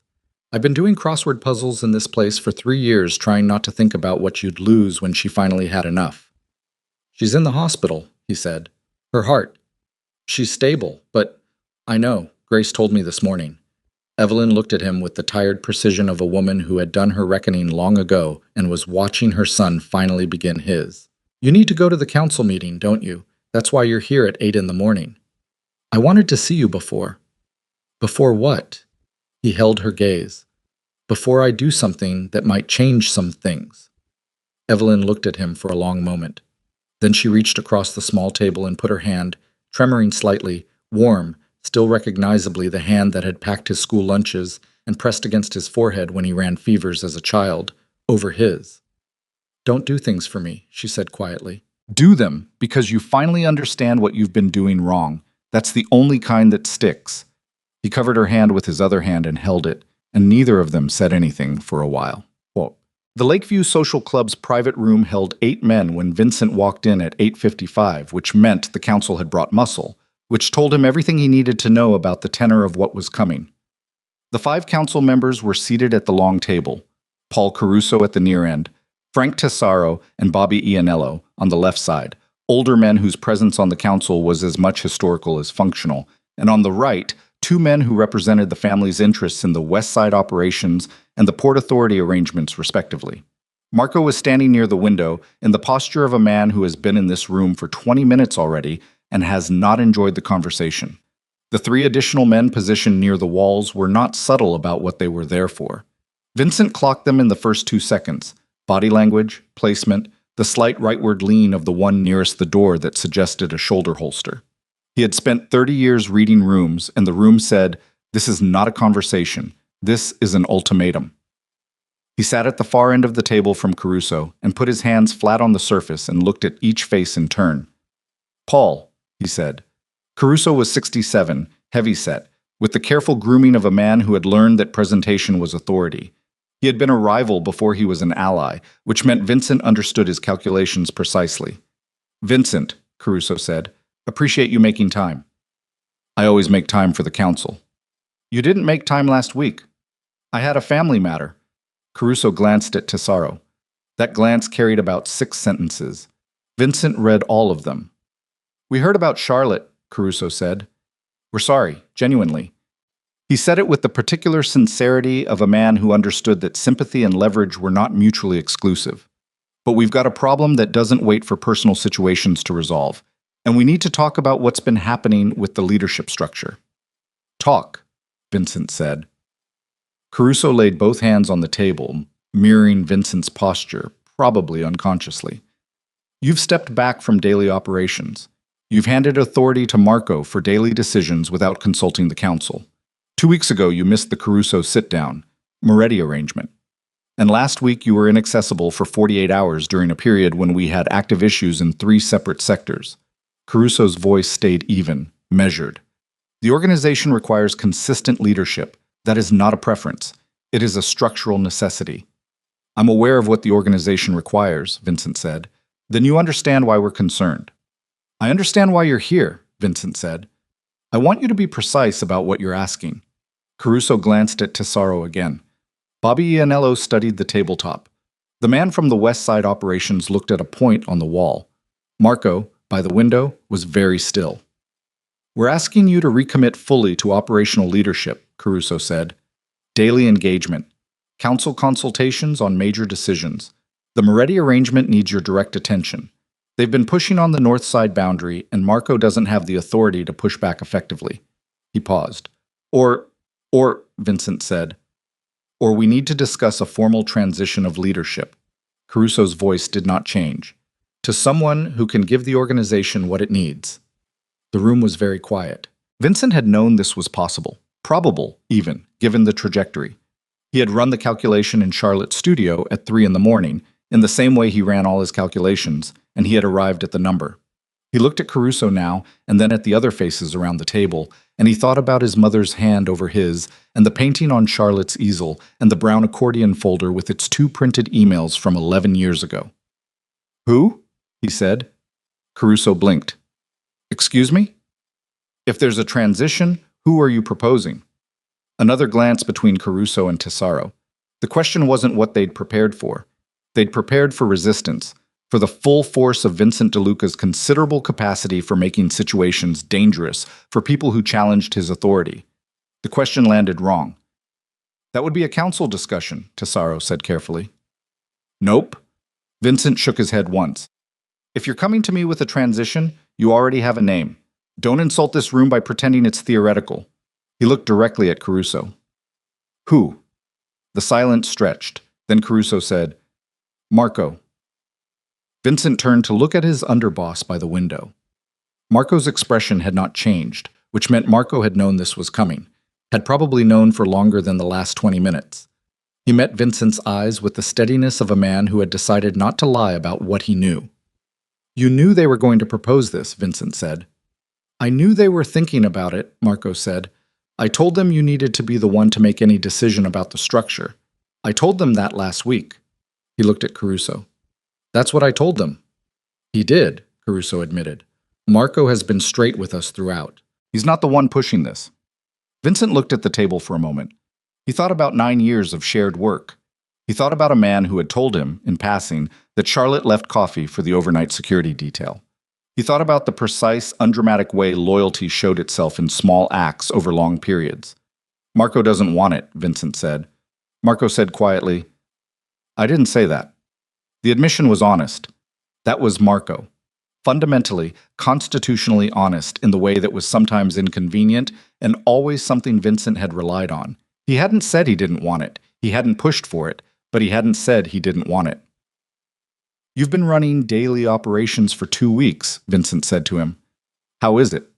I've been doing crossword puzzles in this place for 3 years trying not to think about what you'd lose when she finally had enough." "She's in the hospital," he said. "Her heart. She's stable, but I know, Grace told me this morning." Evelyn looked at him with the tired precision of a woman who had done her reckoning long ago and was watching her son finally begin his. "You need to go to the council meeting, don't you? That's why you're here at 8 in the morning." "I wanted to see you before." "Before what?" He held her gaze. "Before I do something that might change some things." Evelyn looked at him for a long moment. Then she reached across the small table and put her hand, tremoring slightly, warm, still recognizably the hand that had packed his school lunches and pressed against his forehead when he ran fevers as a child, over his. "Don't do things for me," she said quietly. "Do them because you finally understand what you've been doing wrong. That's the only kind that sticks." He covered her hand with his other hand and held it, and neither of them said anything for a while. Quote, "The Lakeview Social Club's private room held 8 men when Vincent walked in at 8:55, which meant the council had brought muscle, which told him everything he needed to know about the tenor of what was coming. The 5 council members were seated at the long table, Paul Caruso at the near end, Frank Tessaro and Bobby Ianello on the left side, older men whose presence on the council was as much historical as functional, and on the right, 2 men who represented the family's interests in the West Side operations and the Port Authority arrangements, respectively. Marco was standing near the window in the posture of a man who has been in this room for 20 minutes already and has not enjoyed the conversation. The 3 additional men positioned near the walls were not subtle about what they were there for. Vincent clocked them in the first 2 seconds. Body language, placement, the slight rightward lean of the one nearest the door that suggested a shoulder holster. He had spent 30 years reading rooms, and the room said, "This is not a conversation. This is an ultimatum." He sat at the far end of the table from Caruso and put his hands flat on the surface and looked at each face in turn. Paul, he said. Caruso was 67, heavy-set, with the careful grooming of a man who had learned that presentation was authority. He had been a rival before he was an ally, which meant Vincent understood his calculations precisely. Vincent, Caruso said, appreciate you making time. I always make time for the council. You didn't make time last week. I had a family matter. Caruso glanced at Tesaro. That glance carried about 6 sentences. Vincent read all of them. We heard about Charlotte, Caruso said. We're sorry, genuinely. He said it with the particular sincerity of a man who understood that sympathy and leverage were not mutually exclusive. But we've got a problem that doesn't wait for personal situations to resolve, and we need to talk about what's been happening with the leadership structure. Talk, Vincent said. Caruso laid both hands on the table, mirroring Vincent's posture, probably unconsciously. You've stepped back from daily operations. You've handed authority to Marco for daily decisions without consulting the council. 2 weeks ago, you missed the Caruso sit-down, Moretti arrangement. And last week, you were inaccessible for 48 hours during a period when we had active issues in 3 separate sectors. Caruso's voice stayed even, measured. The organization requires consistent leadership. That is not a preference. It is a structural necessity. I'm aware of what the organization requires, Vincent said. Then you understand why we're concerned. I understand why you're here, Vincent said. I want you to be precise about what you're asking. Caruso glanced at Tesaro again. Bobby Ianello studied the tabletop. The man from the West Side operations looked at a point on the wall. Marco, by the window, was very still. We're asking you to recommit fully to operational leadership, Caruso said. Daily engagement. Council consultations on major decisions. The Moretti arrangement needs your direct attention. They've been pushing on the North Side boundary, and Marco doesn't have the authority to push back effectively. He paused. Or, Vincent said, or we need to discuss a formal transition of leadership. Caruso's voice did not change. To someone who can give the organization what it needs. The room was very quiet. Vincent had known this was possible, probable even, given the trajectory. He had run the calculation in Charlotte's studio at 3 in the morning, in the same way he ran all his calculations, and he had arrived at the number. He looked at Caruso now, and then at the other faces around the table, and he thought about his mother's hand over his, and the painting on Charlotte's easel, and the brown accordion folder with its 2 printed emails from 11 years ago. Who? He said. Caruso blinked. Excuse me? If there's a transition, who are you proposing? Another glance between Caruso and Tesaro. The question wasn't what they'd prepared for. They'd prepared for resistance, for the full force of Vincent DeLuca's considerable capacity for making situations dangerous for people who challenged his authority. The question landed wrong. That would be a council discussion, Tesaro said carefully. Nope. Vincent shook his head once. If you're coming to me with a transition, you already have a name. Don't insult this room by pretending it's theoretical. He looked directly at Caruso. Who? The silence stretched. Then Caruso said, Marco. Vincent turned to look at his underboss by the window. Marco's expression had not changed, which meant Marco had known this was coming, had probably known for longer than the last 20 minutes. He met Vincent's eyes with the steadiness of a man who had decided not to lie about what he knew. You knew they were going to propose this, Vincent said. I knew they were thinking about it, Marco said. I told them you needed to be the one to make any decision about the structure. I told them that last week. He looked at Caruso. That's what I told them. He did, Caruso admitted. Marco has been straight with us throughout. He's not the one pushing this. Vincent looked at the table for a moment. He thought about 9 years of shared work. He thought about a man who had told him, in passing, that Charlotte left coffee for the overnight security detail. He thought about the precise, undramatic way loyalty showed itself in small acts over long periods. Marco doesn't want it, Vincent said. Marco said quietly, I didn't say that. The admission was honest. That was Marco. Fundamentally, constitutionally honest in the way that was sometimes inconvenient and always something Vincent had relied on. He hadn't said he didn't want it. He hadn't pushed for it, but he hadn't said he didn't want it. You've been running daily operations for 2 weeks, Vincent said to him. How is it?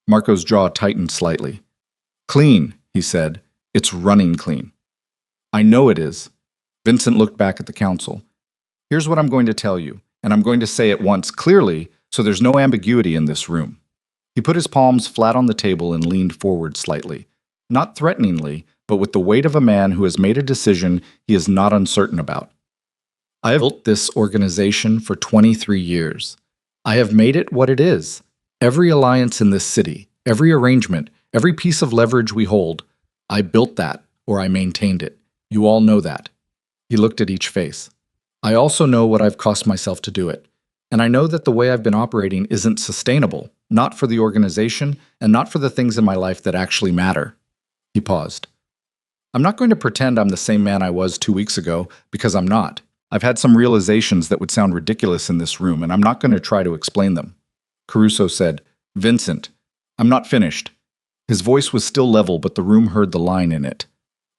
Marco's jaw tightened slightly. Clean, he said. It's running clean. I know it is. Vincent looked back at the council. Here's what I'm going to tell you, and I'm going to say it once clearly so there's no ambiguity in this room. He put his palms flat on the table and leaned forward slightly. Not threateningly, but with the weight of a man who has made a decision he is not uncertain about. I have built this organization for 23 years. I have made it what it is. Every alliance in this city, every arrangement, every piece of leverage we hold, I built that, or I maintained it. You all know that. He looked at each face. I also know what I've cost myself to do it. And I know that the way I've been operating isn't sustainable, not for the organization, and not for the things in my life that actually matter. He paused. I'm not going to pretend I'm the same man I was 2 weeks ago, because I'm not. I've had some realizations that would sound ridiculous in this room, and I'm not going to try to explain them. Caruso said, Vincent, I'm not finished. His voice was still level, but the room heard the line in it.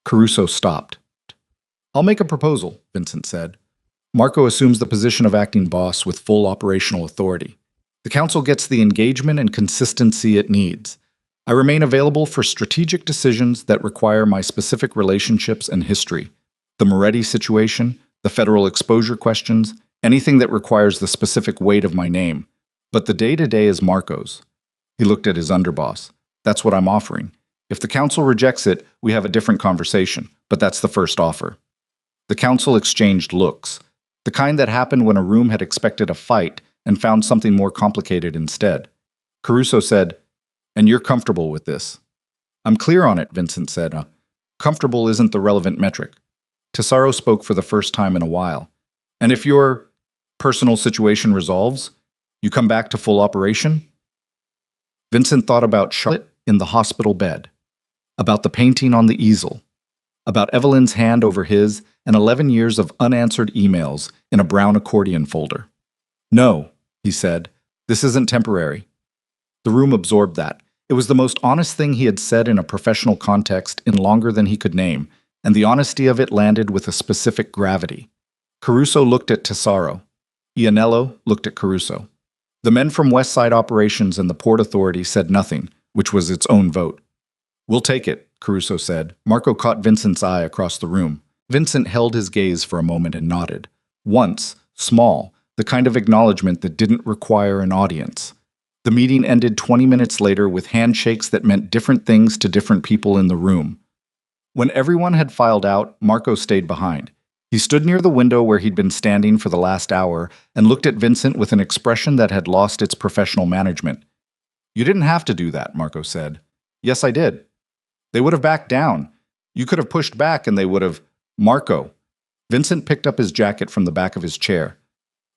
Caruso stopped. I'll make a proposal, Vincent said. Marco assumes the position of acting boss with full operational authority. The council gets the engagement and consistency it needs. I remain available for strategic decisions that require my specific relationships and history. The Moretti situation, the federal exposure questions, anything that requires the specific weight of my name. But the day-to-day is Marco's. He looked at his underboss. That's what I'm offering. If the council rejects it, we have a different conversation, but that's the first offer. The council exchanged looks, the kind that happened when a room had expected a fight and found something more complicated instead. Caruso said, And you're comfortable with this? I'm clear on it, Vincent said. Comfortable isn't the relevant metric. Tesaro spoke for the first time in a while. And if your personal situation resolves, you come back to full operation? Vincent thought about Charlotte in the hospital bed, about the painting on the easel, about Evelyn's hand over his and 11 years of unanswered emails in a brown accordion folder. No, he said, this isn't temporary. The room absorbed that. It was the most honest thing he had said in a professional context in longer than he could name, and the honesty of it landed with a specific gravity. Caruso looked at Tesaro. Ianello looked at Caruso. The men from West Side Operations and the Port Authority said nothing, which was its own vote. We'll take it, Caruso said. Marco caught Vincent's eye across the room. Vincent held his gaze for a moment and nodded. Once, small, the kind of acknowledgement that didn't require an audience. The meeting ended 20 minutes later with handshakes that meant different things to different people in the room. When everyone had filed out, Marco stayed behind. He stood near the window where he'd been standing for the last hour and looked at Vincent with an expression that had lost its professional management. You didn't have to do that, Marco said. Yes, I did. They would have backed down. You could have pushed back and they would have... Marco. Vincent picked up his jacket from the back of his chair.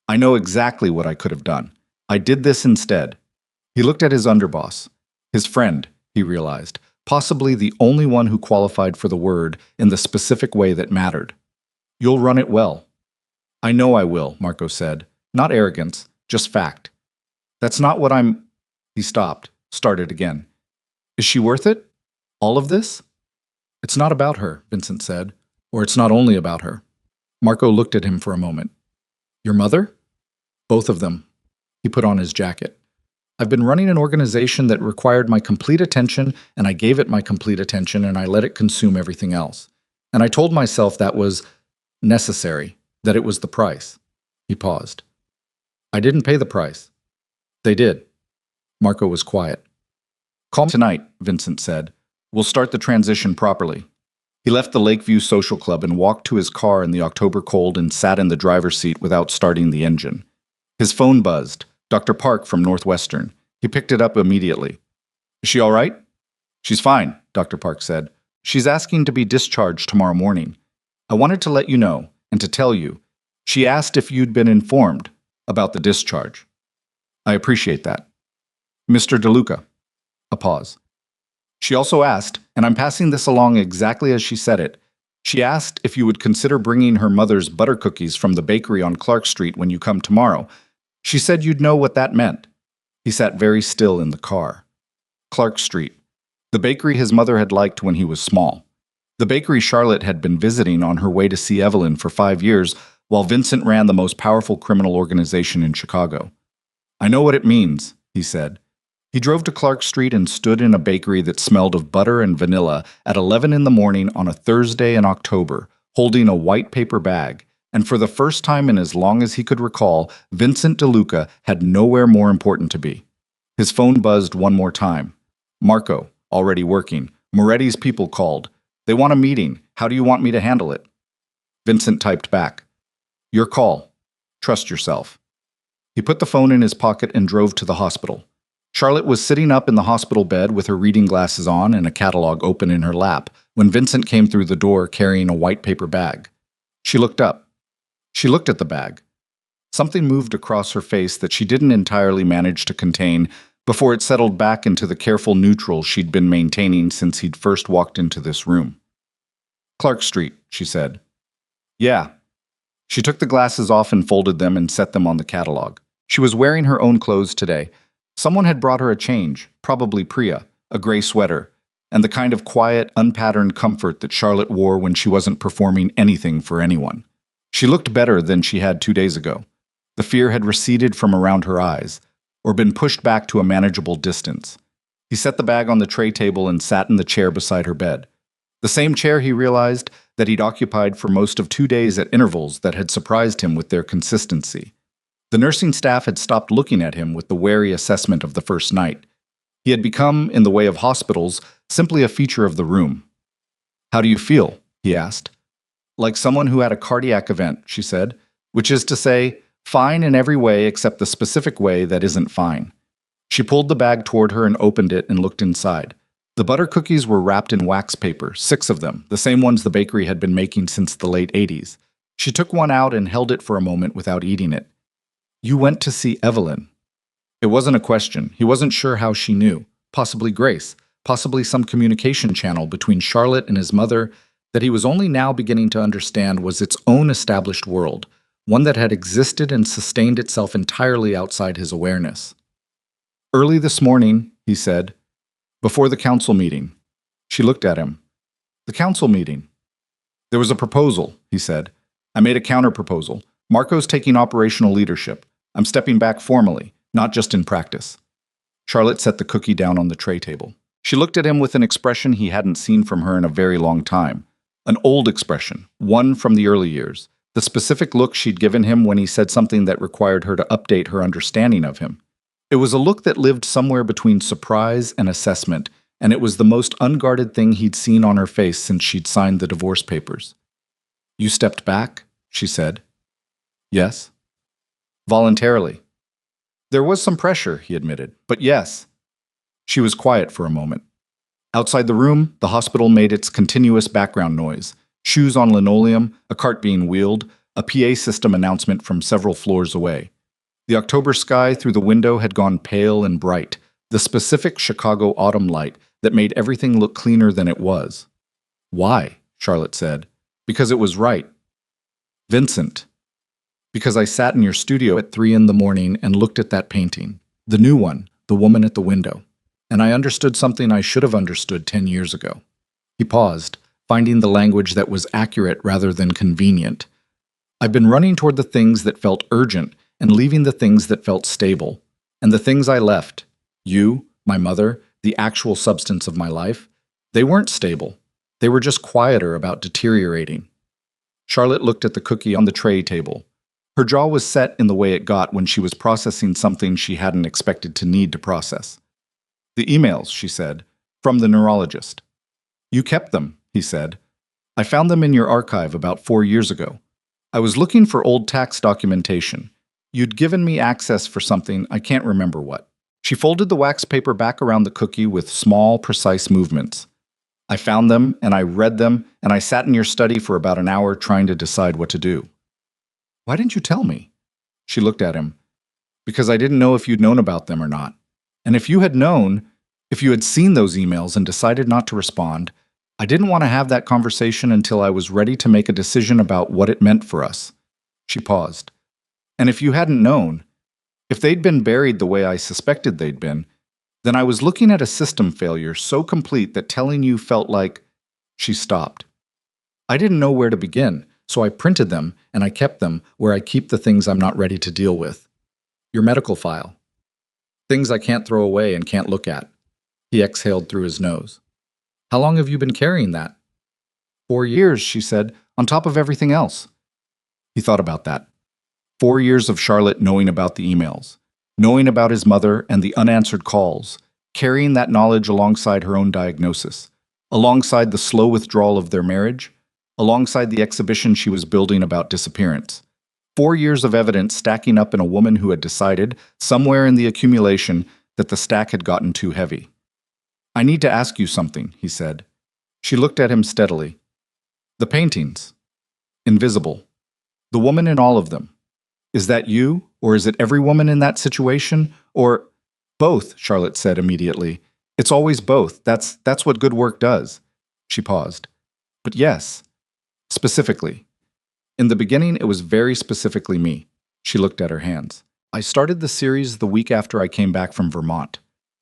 I know exactly what I could have done. I did this instead. He looked at his underboss. His friend, he realized, possibly the only one who qualified for the word in the specific way that mattered. You'll run it well. I know I will, Marco said. Not arrogance, just fact. That's not what I'm... He stopped, started again. Is she worth it? All of this? It's not about her, Vincent said. Or it's not only about her. Marco looked at him for a moment. Your mother? Both of them. He put on his jacket. I've been running an organization that required my complete attention, and I gave it my complete attention, and I let it consume everything else. And I told myself that was necessary, that it was the price. He paused. I didn't pay the price. They did. Marco was quiet. Call me tonight, Vincent said. We'll start the transition properly. He left the Lakeview Social Club and walked to his car in the October cold and sat in the driver's seat without starting the engine. His phone buzzed. Dr. Park from Northwestern. He picked it up immediately. Is she all right? She's fine, Dr. Park said. She's asking to be discharged tomorrow morning. I wanted to let you know, and to tell you. She asked if you'd been informed about the discharge. I appreciate that. Mr. DeLuca. A pause. She also asked, and I'm passing this along exactly as she said it, she asked if you would consider bringing her mother's butter cookies from the bakery on Clark Street when you come tomorrow. She said you'd know what that meant. He sat very still in the car. Clark Street. The bakery his mother had liked when he was small. The bakery Charlotte had been visiting on her way to see Evelyn for 5 years, while Vincent ran the most powerful criminal organization in Chicago. I know what it means, he said. He drove to Clark Street and stood in a bakery that smelled of butter and vanilla at 11 in the morning on a Thursday in October, holding a white paper bag, and for the first time in as long as he could recall, Vincent DeLuca had nowhere more important to be. His phone buzzed one more time. Marco, already working. Moretti's people called. They want a meeting. How do you want me to handle it? Vincent typed back. Your call. Trust yourself. He put the phone in his pocket and drove to the hospital. Charlotte was sitting up in the hospital bed with her reading glasses on and a catalog open in her lap when Vincent came through the door carrying a white paper bag. She looked up. She looked at the bag. Something moved across her face that she didn't entirely manage to contain before it settled back into the careful neutral she'd been maintaining since he'd first walked into this room. Clark Street, she said. Yeah. She took the glasses off and folded them and set them on the catalog. She was wearing her own clothes today. Someone had brought her a change, probably Priya, a gray sweater, and the kind of quiet, unpatterned comfort that Charlotte wore when she wasn't performing anything for anyone. She looked better than she had 2 days ago. The fear had receded from around her eyes, or been pushed back to a manageable distance. He set the bag on the tray table and sat in the chair beside her bed. The same chair, he realized, that he'd occupied for most of 2 days at intervals that had surprised him with their consistency. The nursing staff had stopped looking at him with the wary assessment of the first night. He had become, in the way of hospitals, simply a feature of the room. How do you feel? He asked. Like someone who had a cardiac event, she said, which is to say, fine in every way except the specific way that isn't fine. She pulled the bag toward her and opened it and looked inside. The butter cookies were wrapped in wax paper, 6 of them, the same ones the bakery had been making since the late 80s. She took one out and held it for a moment without eating it. You went to see Evelyn. It wasn't a question. He wasn't sure how she knew. Possibly Grace. Possibly some communication channel between Charlotte and his mother that he was only now beginning to understand was its own established world, one that had existed and sustained itself entirely outside his awareness. Early this morning, he said, before the council meeting. She looked at him. The council meeting. There was a proposal, he said. I made a counter-proposal. Marco's taking operational leadership. I'm stepping back formally, not just in practice. Charlotte set the cookie down on the tray table. She looked at him with an expression he hadn't seen from her in a very long time. An old expression, one from the early years. The specific look she'd given him when he said something that required her to update her understanding of him. It was a look that lived somewhere between surprise and assessment, and it was the most unguarded thing he'd seen on her face since she'd signed the divorce papers. You stepped back, she said. Yes. Voluntarily. There was some pressure, he admitted, but yes. She was quiet for a moment. Outside the room, the hospital made its continuous background noise. Shoes on linoleum, a cart being wheeled, a PA system announcement from several floors away. The October sky through the window had gone pale and bright, the specific Chicago autumn light that made everything look cleaner than it was. Why? Charlotte said. Because it was right. Vincent. Because I sat in your studio at 3 in the morning and looked at that painting, the new one, the woman at the window, and I understood something I should have understood 10 years ago. He paused, finding the language that was accurate rather than convenient. I've been running toward the things that felt urgent and leaving the things that felt stable. And the things I left, you, my mother, the actual substance of my life, they weren't stable. They were just quieter about deteriorating. Charlotte looked at the cookie on the tray table. Her jaw was set in the way it got when she was processing something she hadn't expected to need to process. The emails, she said, from the neurologist. You kept them, he said. I found them in your archive about 4 years ago. I was looking for old tax documentation. You'd given me access for something, I can't remember what. She folded the wax paper back around the cookie with small, precise movements. I found them, and I read them, and I sat in your study for about an hour trying to decide what to do. Why didn't you tell me? She looked at him. Because I didn't know if you'd known about them or not. And if you had known, if you had seen those emails and decided not to respond, I didn't want to have that conversation until I was ready to make a decision about what it meant for us. She paused. And if you hadn't known, if they'd been buried the way I suspected they'd been, then I was looking at a system failure so complete that telling you felt like... She stopped. I didn't know where to begin, so I printed them and I kept them where I keep the things I'm not ready to deal with. Your medical file. Things I can't throw away and can't look at. He exhaled through his nose. How long have you been carrying that? 4 years, she said, on top of everything else. He thought about that. 4 years of Charlotte knowing about the emails, knowing about his mother and the unanswered calls, carrying that knowledge alongside her own diagnosis, alongside the slow withdrawal of their marriage, alongside the exhibition she was building about disappearance. 4 years of evidence stacking up in a woman who had decided, somewhere in the accumulation, that the stack had gotten too heavy. I need to ask you something, he said. She looked at him steadily. The paintings. Invisible. The woman in all of them. Is that you, or is it every woman in that situation? Or both, Charlotte said immediately. It's always both. That's what good work does. She paused. But yes, specifically. In the beginning, it was very specifically me. She looked at her hands. I started the series the week after I came back from Vermont.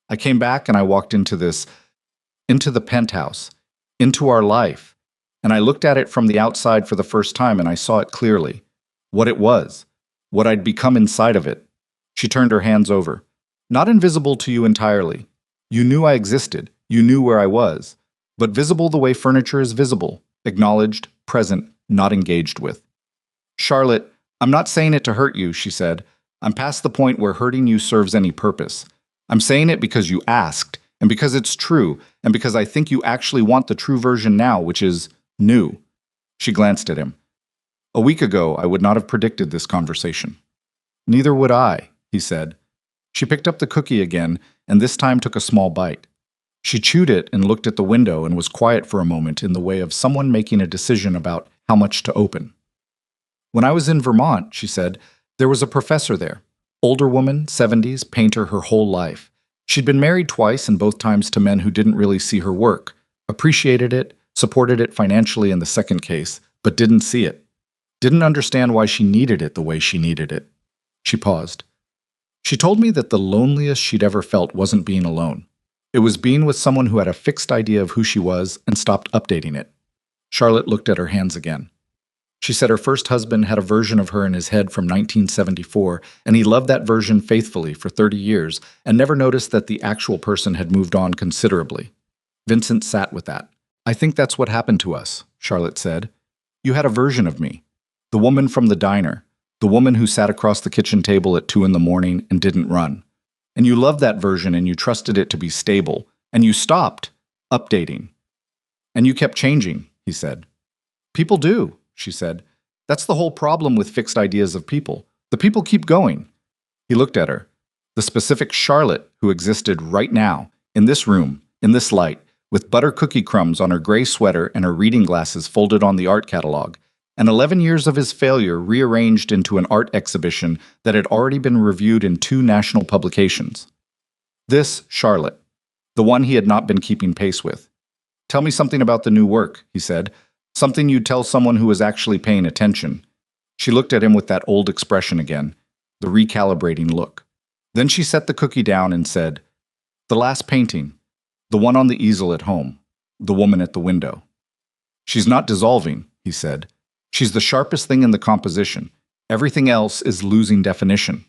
I came back and I walked into the penthouse, into our life, and I looked at it from the outside for the first time and I saw it clearly. What it was. What I'd become inside of it. She turned her hands over. Not invisible to you entirely. You knew I existed. You knew where I was. But visible the way furniture is visible. Acknowledged, present, not engaged with. Charlotte, I'm not saying it to hurt you, she said. I'm past the point where hurting you serves any purpose. I'm saying it because you asked, and because it's true, and because I think you actually want the true version now, which is new. She glanced at him. A week ago, I would not have predicted this conversation. Neither would I, he said. She picked up the cookie again, and this time took a small bite. She chewed it and looked at the window and was quiet for a moment in the way of someone making a decision about how much to open. When I was in Vermont, she said, there was a professor there. Older woman, 70s, painter her whole life. She'd been married twice and both times to men who didn't really see her work, appreciated it, supported it financially in the second case, but didn't see it. Didn't understand why she needed it the way she needed it. She paused. She told me that the loneliest she'd ever felt wasn't being alone. It was being with someone who had a fixed idea of who she was and stopped updating it. Charlotte looked at her hands again. She said her first husband had a version of her in his head from 1974, and he loved that version faithfully for 30 years and never noticed that the actual person had moved on considerably. Vincent sat with that. I think that's what happened to us, Charlotte said. You had a version of me. The woman from the diner. The woman who sat across the kitchen table at 2 a.m. and didn't run. And you loved that version and you trusted it to be stable. And you stopped updating. And you kept changing, he said. People do, she said. That's the whole problem with fixed ideas of people. The people keep going. He looked at her. The specific Charlotte who existed right now, in this room, in this light, with butter cookie crumbs on her gray sweater and her reading glasses folded on the art catalog, and 11 years of his failure rearranged into an art exhibition that had already been reviewed in 2 national publications. This Charlotte, the one he had not been keeping pace with. Tell me something about the new work, he said. Something you'd tell someone who was actually paying attention. She looked at him with that old expression again, the recalibrating look. Then she set the cookie down and said, the last painting, the one on the easel at home, the woman at the window. She's not dissolving, he said. She's the sharpest thing in the composition. Everything else is losing definition.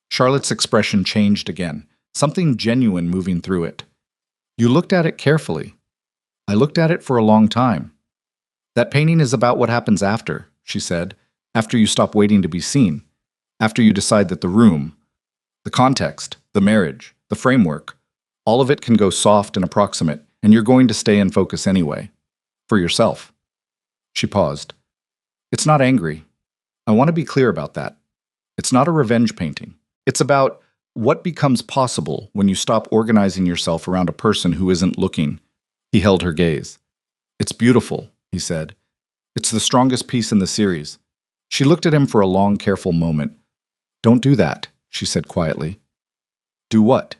Charlotte's expression changed again, something genuine moving through it. You looked at it carefully. I looked at it for a long time. That painting is about what happens after, she said, after you stop waiting to be seen, after you decide that the room, the context, the marriage, the framework, all of it can go soft and approximate, and you're going to stay in focus anyway. For yourself. She paused. It's not angry. I want to be clear about that. It's not a revenge painting. It's about what becomes possible when you stop organizing yourself around a person who isn't looking. He held her gaze. It's beautiful, he said. It's the strongest piece in the series. She looked at him for a long, careful moment. Don't do that, she said quietly. Do what?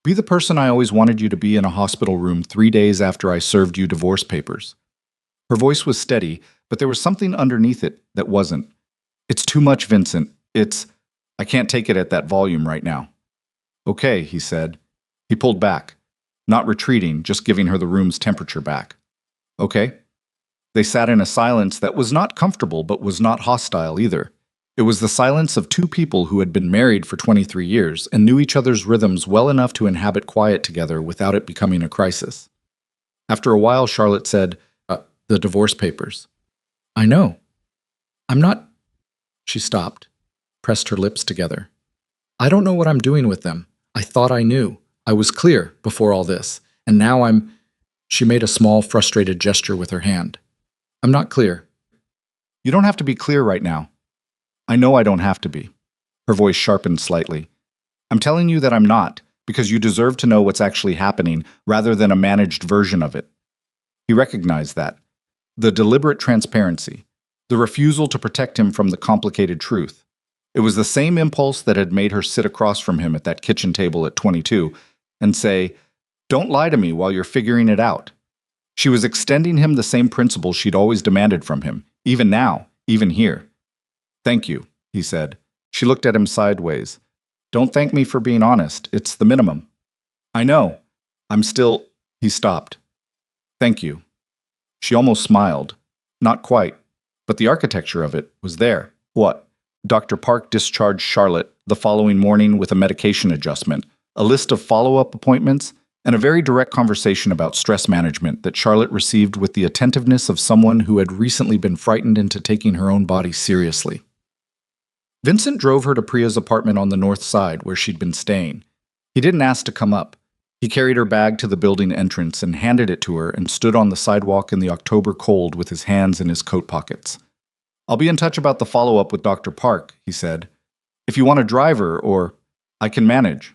Be the person I always wanted you to be in a hospital room 3 days after I served you divorce papers. Her voice was steady, but there was something underneath it that wasn't. It's too much, Vincent. I can't take it at that volume right now. Okay, he said. He pulled back, not retreating, just giving her the room's temperature back. Okay. They sat in a silence that was not comfortable but was not hostile either. It was the silence of 2 people who had been married for 23 years and knew each other's rhythms well enough to inhabit quiet together without it becoming a crisis. After a while, Charlotte said, The divorce papers. I know. I'm not. She stopped, pressed her lips together. I don't know what I'm doing with them. I thought I knew. I was clear before all this, and now I'm. She made a small, frustrated gesture with her hand. I'm not clear. You don't have to be clear right now. I know I don't have to be. Her voice sharpened slightly. I'm telling you that I'm not, because you deserve to know what's actually happening rather than a managed version of it. He recognized that. The deliberate transparency, the refusal to protect him from the complicated truth. It was the same impulse that had made her sit across from him at that kitchen table at 22 and say, "Don't lie to me while you're figuring it out." She was extending him the same principle she'd always demanded from him, even now, even here. "Thank you," he said. She looked at him sideways. "Don't thank me for being honest. It's the minimum." "I know. I'm still—" He stopped. "Thank you." She almost smiled. Not quite, but the architecture of it was there. What? Dr. Park discharged Charlotte the following morning with a medication adjustment, a list of follow-up appointments, and a very direct conversation about stress management that Charlotte received with the attentiveness of someone who had recently been frightened into taking her own body seriously. Vincent drove her to Priya's apartment on the north side where she'd been staying. He didn't ask to come up. He carried her bag to the building entrance and handed it to her and stood on the sidewalk in the October cold with his hands in his coat pockets. "I'll be in touch about the follow-up with Dr. Park," he said. "If you want a driver or I can manage."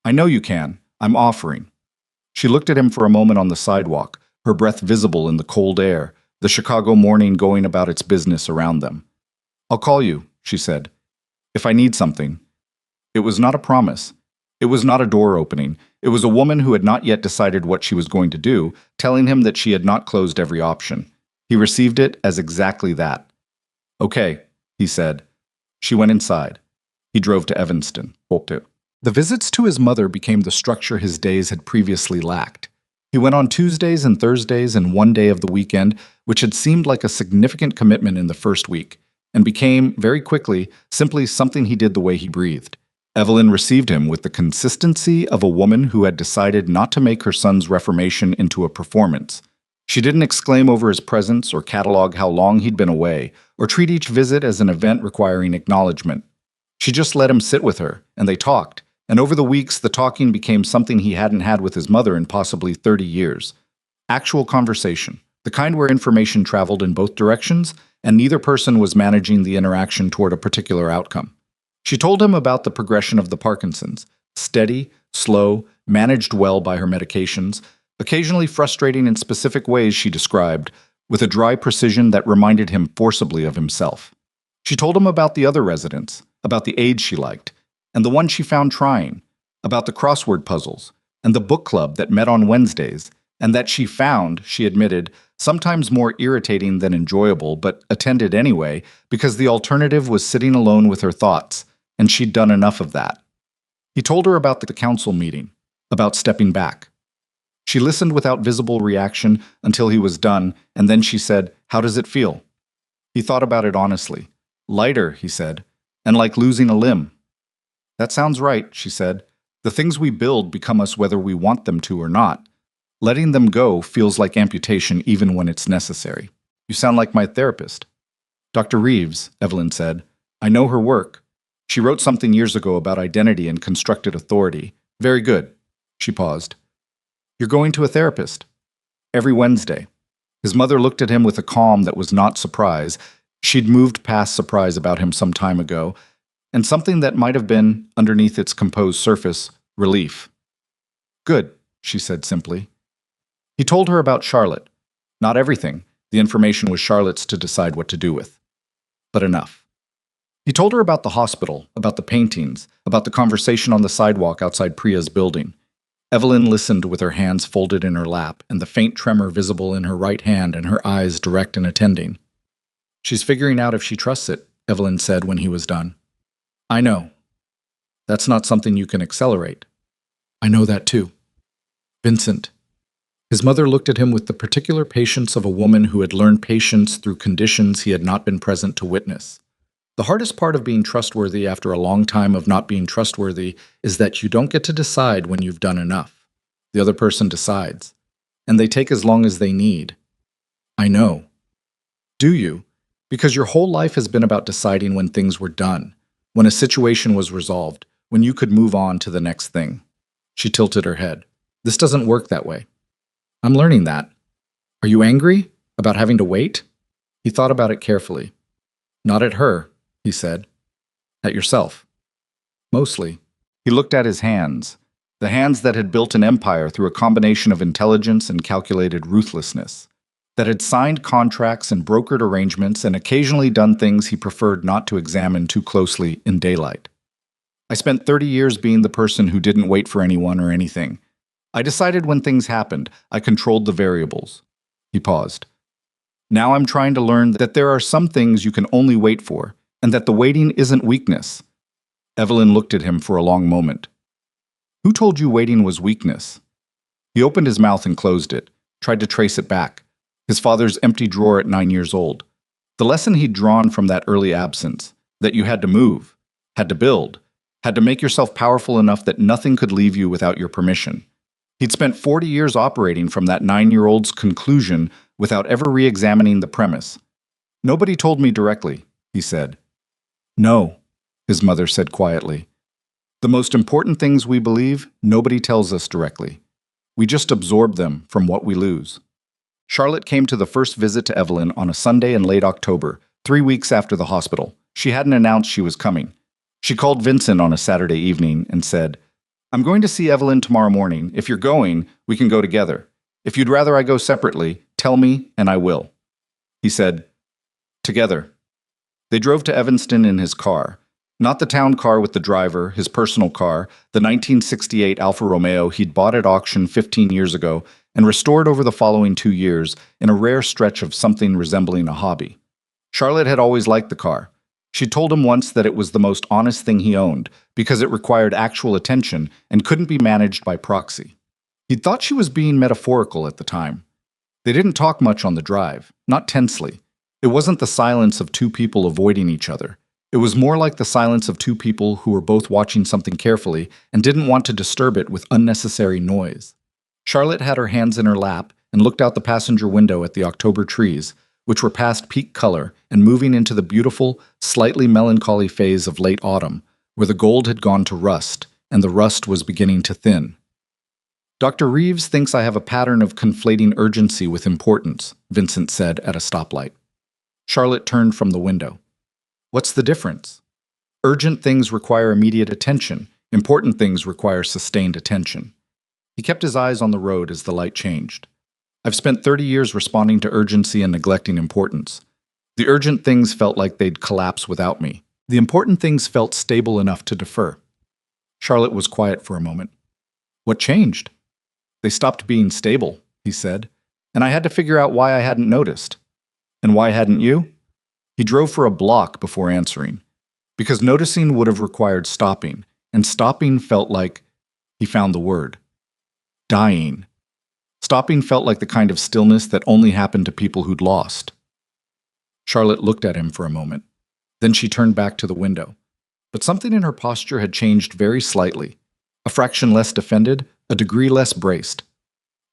"I know you can. I'm offering." She looked at him for a moment on the sidewalk, her breath visible in the cold air, the Chicago morning going about its business around them. "I'll call you," she said, "if I need something." It was not a promise. It was not a door opening. It was a woman who had not yet decided what she was going to do, telling him that she had not closed every option. He received it as exactly that. "Okay," he said. She went inside. He drove to Evanston. The visits to his mother became the structure his days had previously lacked. He went on Tuesdays and Thursdays and one day of the weekend, which had seemed like a significant commitment in the first week, and became, very quickly, simply something he did the way he breathed. Evelyn received him with the consistency of a woman who had decided not to make her son's reformation into a performance. She didn't exclaim over his presence or catalog how long he'd been away, or treat each visit as an event requiring acknowledgement. She just let him sit with her, and they talked, and over the weeks the talking became something he hadn't had with his mother in possibly 30 years. Actual conversation, the kind where information traveled in both directions, and neither person was managing the interaction toward a particular outcome. She told him about the progression of the Parkinson's, steady, slow, managed well by her medications, occasionally frustrating in specific ways she described, with a dry precision that reminded him forcibly of himself. She told him about the other residents, about the aides she liked, and the one she found trying, about the crossword puzzles, and the book club that met on Wednesdays, and that she found, she admitted, sometimes more irritating than enjoyable, but attended anyway, because the alternative was sitting alone with her thoughts, and she'd done enough of that. He told her about the council meeting, about stepping back. She listened without visible reaction until he was done, and then she said, "How does it feel?" He thought about it honestly. "Lighter," he said, "and like losing a limb." "That sounds right," she said. "The things we build become us whether we want them to or not. Letting them go feels like amputation even when it's necessary." "You sound like my therapist." "Dr. Reeves," Evelyn said. "I know her work. She wrote something years ago about identity and constructed authority. Very good." She paused. "You're going to a therapist?" "Every Wednesday." His mother looked at him with a calm that was not surprise. She'd moved past surprise about him some time ago, and something that might have been, underneath its composed surface, relief. "Good," she said simply. He told her about Charlotte. Not everything. The information was Charlotte's to decide what to do with. But enough. He told her about the hospital, about the paintings, about the conversation on the sidewalk outside Priya's building. Evelyn listened with her hands folded in her lap and the faint tremor visible in her right hand and her eyes direct and attending. "She's figuring out if she trusts it," Evelyn said when he was done. "I know. That's not something you can accelerate." "I know that too." "Vincent." His mother looked at him with the particular patience of a woman who had learned patience through conditions he had not been present to witness. The hardest part of being trustworthy after a long time of not being trustworthy is that you don't get to decide when you've done enough. The other person decides, and they take as long as they need. I know. Do you? Because your whole life has been about deciding when things were done, when a situation was resolved, when you could move on to the next thing. She tilted her head. This doesn't work that way. I'm learning that. Are you angry about having to wait? He thought about it carefully. Not at her, he said. At yourself. Mostly. He looked at his hands, the hands that had built an empire through a combination of intelligence and calculated ruthlessness, that had signed contracts and brokered arrangements and occasionally done things he preferred not to examine too closely in daylight. I spent 30 years being the person who didn't wait for anyone or anything. I decided when things happened. I controlled the variables. He paused. Now I'm trying to learn that there are some things you can only wait for, and that the waiting isn't weakness. Evelyn looked at him for a long moment. Who told you waiting was weakness? He opened his mouth and closed it, tried to trace it back. His father's empty drawer at 9 years old. The lesson he'd drawn from that early absence, that you had to move, had to build, had to make yourself powerful enough that nothing could leave you without your permission. He'd spent 40 years operating from that 9-year-old's conclusion without ever re-examining the premise. Nobody told me directly, he said. No, his mother said quietly. The most important things we believe, nobody tells us directly. We just absorb them from what we lose. Charlotte came to the first visit to Evelyn on a Sunday in late October, 3 weeks after the hospital. She hadn't announced she was coming. She called Vincent on a Saturday evening and said, I'm going to see Evelyn tomorrow morning. If you're going, we can go together. If you'd rather I go separately, tell me and I will. He said, together. They drove to Evanston in his car. Not the town car with the driver, his personal car, the 1968 Alfa Romeo he'd bought at auction 15 years ago and restored over the following 2 years in a rare stretch of something resembling a hobby. Charlotte had always liked the car. She told him once that it was the most honest thing he owned because it required actual attention and couldn't be managed by proxy. He'd thought she was being metaphorical at the time. They didn't talk much on the drive, not tensely. It wasn't the silence of two people avoiding each other. It was more like the silence of two people who were both watching something carefully and didn't want to disturb it with unnecessary noise. Charlotte had her hands in her lap and looked out the passenger window at the October trees, which were past peak color and moving into the beautiful, slightly melancholy phase of late autumn, where the gold had gone to rust and the rust was beginning to thin. Dr. Reeves thinks I have a pattern of conflating urgency with importance, Vincent said at a stoplight. Charlotte turned from the window. What's the difference? Urgent things require immediate attention. Important things require sustained attention. He kept his eyes on the road as the light changed. I've spent 30 years responding to urgency and neglecting importance. The urgent things felt like they'd collapse without me. The important things felt stable enough to defer. Charlotte was quiet for a moment. What changed? They stopped being stable, he said, and I had to figure out why I hadn't noticed. And why hadn't you? He drove for a block before answering, because noticing would have required stopping, and stopping felt like, he found the word, dying. Stopping felt like the kind of stillness that only happened to people who'd lost. Charlotte looked at him for a moment. Then she turned back to the window. But something in her posture had changed very slightly. A fraction less defended, a degree less braced.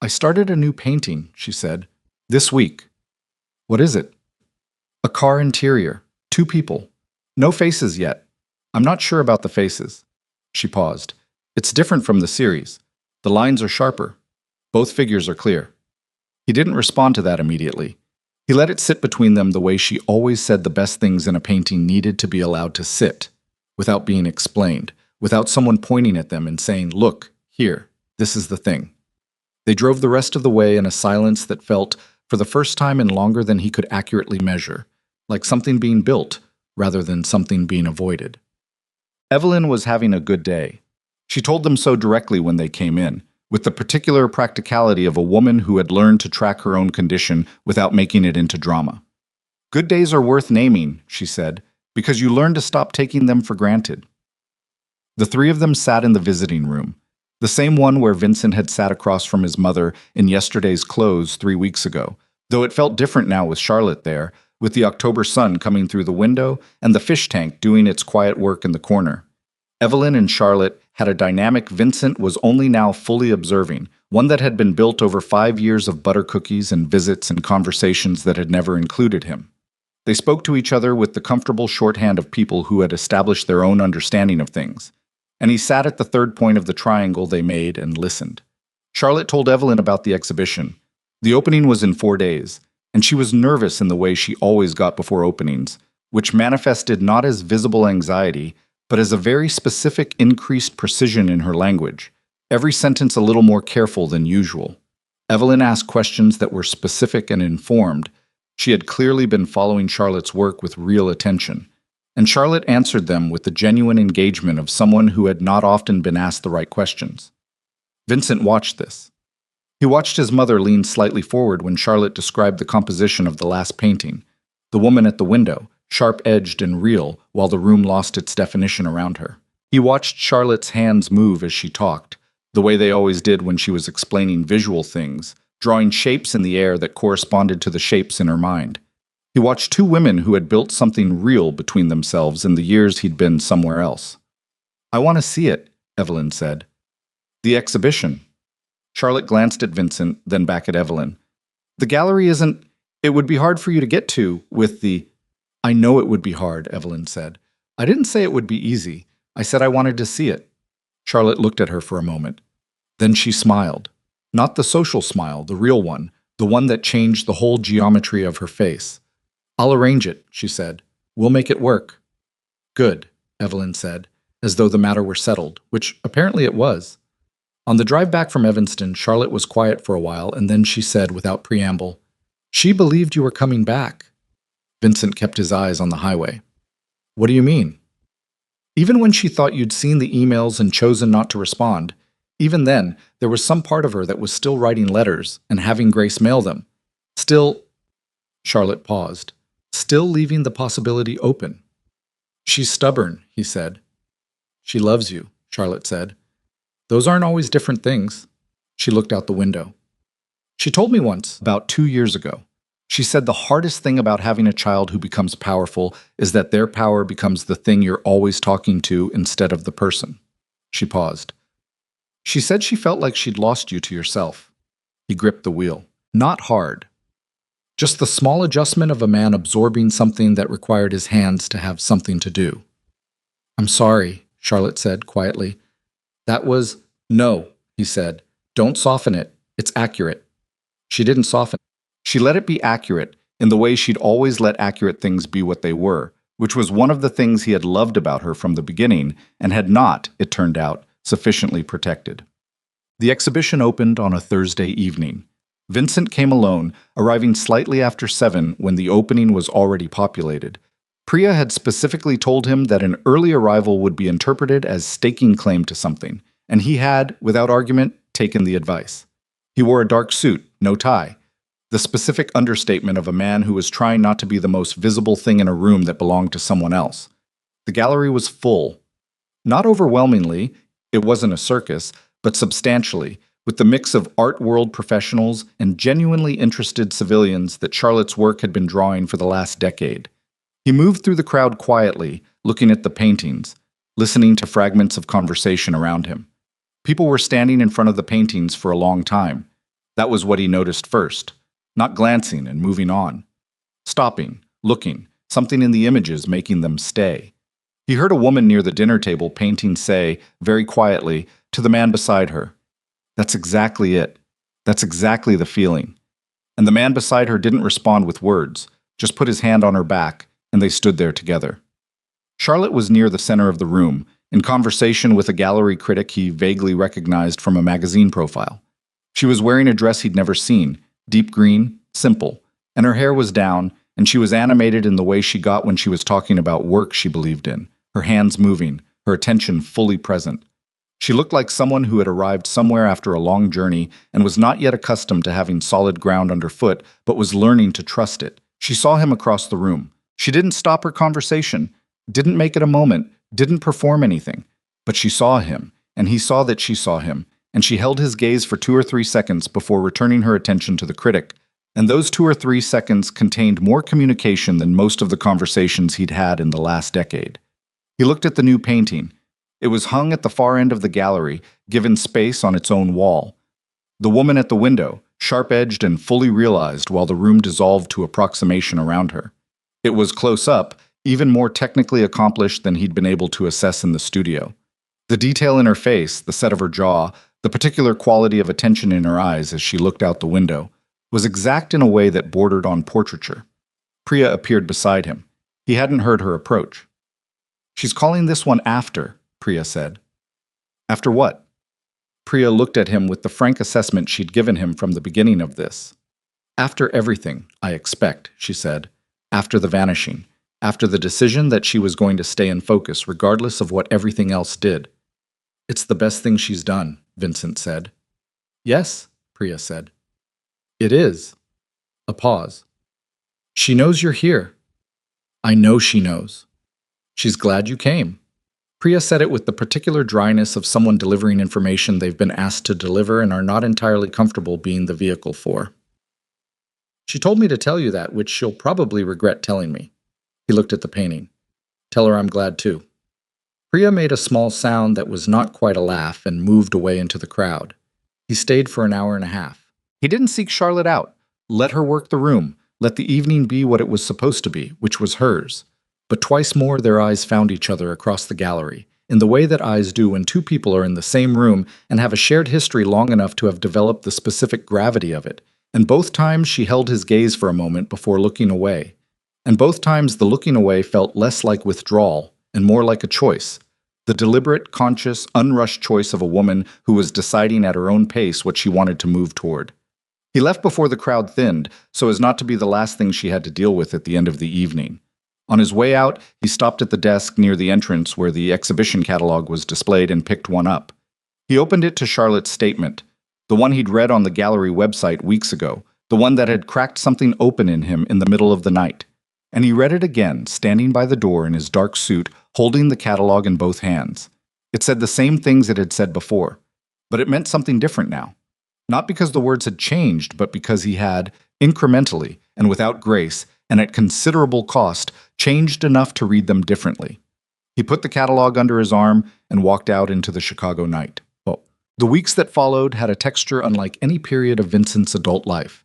I started a new painting, she said, this week. What is it? A car interior. 2 people. No faces yet. I'm not sure about the faces. She paused. It's different from the series. The lines are sharper. Both figures are clear. He didn't respond to that immediately. He let it sit between them the way she always said the best things in a painting needed to be allowed to sit, without being explained, without someone pointing at them and saying, look, here, this is the thing. They drove the rest of the way in a silence that felt, for the first time in longer than he could accurately measure, like something being built rather than something being avoided. Evelyn was having a good day. She told them so directly when they came in, with the particular practicality of a woman who had learned to track her own condition without making it into drama. Good days are worth naming, she said, because you learn to stop taking them for granted. The 3 of them sat in the visiting room, the same one where Vincent had sat across from his mother in yesterday's clothes 3 weeks ago, though it felt different now with Charlotte there, with the October sun coming through the window and the fish tank doing its quiet work in the corner. Evelyn and Charlotte had a dynamic Vincent was only now fully observing, one that had been built over 5 years of butter cookies and visits and conversations that had never included him. They spoke to each other with the comfortable shorthand of people who had established their own understanding of things, and he sat at the third point of the triangle they made and listened. Charlotte told Evelyn about the exhibition. The opening was in 4 days, and she was nervous in the way she always got before openings, which manifested not as visible anxiety, but as a very specific increased precision in her language, every sentence a little more careful than usual. Evelyn asked questions that were specific and informed. She had clearly been following Charlotte's work with real attention, and Charlotte answered them with the genuine engagement of someone who had not often been asked the right questions. Vincent watched this. He watched his mother lean slightly forward when Charlotte described the composition of the last painting, the woman at the window, sharp-edged and real, while the room lost its definition around her. He watched Charlotte's hands move as she talked, the way they always did when she was explaining visual things, drawing shapes in the air that corresponded to the shapes in her mind. He watched two women who had built something real between themselves in the years he'd been somewhere else. "I want to see it," Evelyn said. "The exhibition." Charlotte glanced at Vincent, then back at Evelyn. "The gallery isn't... It would be hard for you to get to with the..." "I know it would be hard," Evelyn said. "I didn't say it would be easy. I said I wanted to see it." Charlotte looked at her for a moment. Then she smiled. Not the social smile, the real one, the one that changed the whole geometry of her face. "I'll arrange it," she said. "We'll make it work." "Good," Evelyn said, as though the matter were settled, which apparently it was. On the drive back from Evanston, Charlotte was quiet for a while, and then she said without preamble, "She believed you were coming back." Vincent kept his eyes on the highway. "What do you mean?" "Even when she thought you'd seen the emails and chosen not to respond, even then, there was some part of her that was still writing letters and having Grace mail them. Still..." Charlotte paused. "Still leaving the possibility open." "She's stubborn," he said. "She loves you," Charlotte said. "Those aren't always different things." She looked out the window. "She told me once, about 2 years ago. She said the hardest thing about having a child who becomes powerful is that their power becomes the thing you're always talking to instead of the person." She paused. "She said she felt like she'd lost you to yourself." He gripped the wheel. "Not hard. Just the small adjustment of a man absorbing something that required his hands to have something to do." "I'm sorry," Charlotte said quietly. "That was..." "No," he said. "Don't soften it. It's accurate." She didn't soften. She let it be accurate in the way she'd always let accurate things be what they were, which was one of the things he had loved about her from the beginning and had not, it turned out, sufficiently protected. The exhibition opened on a Thursday evening. Vincent came alone, arriving slightly after 7 when the opening was already populated. Priya had specifically told him that an early arrival would be interpreted as staking claim to something, and he had, without argument, taken the advice. He wore a dark suit, no tie, the specific understatement of a man who was trying not to be the most visible thing in a room that belonged to someone else. The gallery was full. Not overwhelmingly, it wasn't a circus, but substantially, with the mix of art world professionals and genuinely interested civilians that Charlotte's work had been drawing for the last decade. He moved through the crowd quietly, looking at the paintings, listening to fragments of conversation around him. People were standing in front of the paintings for a long time. That was what he noticed first, not glancing and moving on. Stopping, looking, something in the images making them stay. He heard a woman near the dinner table painting say, very quietly, to the man beside her, "That's exactly it. That's exactly the feeling." And the man beside her didn't respond with words, just put his hand on her back, and they stood there together. Charlotte was near the center of the room, in conversation with a gallery critic he vaguely recognized from a magazine profile. She was wearing a dress he'd never seen, deep green, simple, and her hair was down, and she was animated in the way she got when she was talking about work she believed in, her hands moving, her attention fully present. She looked like someone who had arrived somewhere after a long journey and was not yet accustomed to having solid ground underfoot, but was learning to trust it. She saw him across the room. She didn't stop her conversation, didn't make it a moment, didn't perform anything. But she saw him, and he saw that she saw him, and she held his gaze for 2 or 3 seconds before returning her attention to the critic. And those 2 or 3 seconds contained more communication than most of the conversations he'd had in the last decade. He looked at the new painting. It was hung at the far end of the gallery, given space on its own wall. The woman at the window, sharp-edged and fully realized while the room dissolved to approximation around her. It was close up, even more technically accomplished than he'd been able to assess in the studio. The detail in her face, the set of her jaw, the particular quality of attention in her eyes as she looked out the window, was exact in a way that bordered on portraiture. Priya appeared beside him. He hadn't heard her approach. "She's calling this one after," Priya said. "After what?" Priya looked at him with the frank assessment she'd given him from the beginning of this. "After everything, I expect," she said. "After the vanishing. After the decision that she was going to stay in focus regardless of what everything else did." "It's the best thing she's done," Vincent said. "Yes," Priya said. "It is." A pause. "She knows you're here." "I know she knows." "She's glad you came." Priya said it with the particular dryness of someone delivering information they've been asked to deliver and are not entirely comfortable being the vehicle for. "She told me to tell you that, which she'll probably regret telling me." He looked at the painting. "Tell her I'm glad too." Priya made a small sound that was not quite a laugh and moved away into the crowd. He stayed for an hour and a half. He didn't seek Charlotte out. Let her work the room. Let the evening be what it was supposed to be, which was hers. But twice more their eyes found each other across the gallery, in the way that eyes do when two people are in the same room and have a shared history long enough to have developed the specific gravity of it. And both times she held his gaze for a moment before looking away. And both times the looking away felt less like withdrawal and more like a choice. The deliberate, conscious, unrushed choice of a woman who was deciding at her own pace what she wanted to move toward. He left before the crowd thinned, so as not to be the last thing she had to deal with at the end of the evening. On his way out, he stopped at the desk near the entrance where the exhibition catalog was displayed and picked one up. He opened it to Charlotte's statement, the one he'd read on the gallery website weeks ago, the one that had cracked something open in him in the middle of the night. And he read it again, standing by the door in his dark suit, holding the catalog in both hands. It said the same things it had said before, but it meant something different now. Not because the words had changed, but because he had, incrementally and without grace, and at considerable cost, changed enough to read them differently. He put the catalog under his arm and walked out into the Chicago night. The weeks that followed had a texture unlike any period of Vincent's adult life.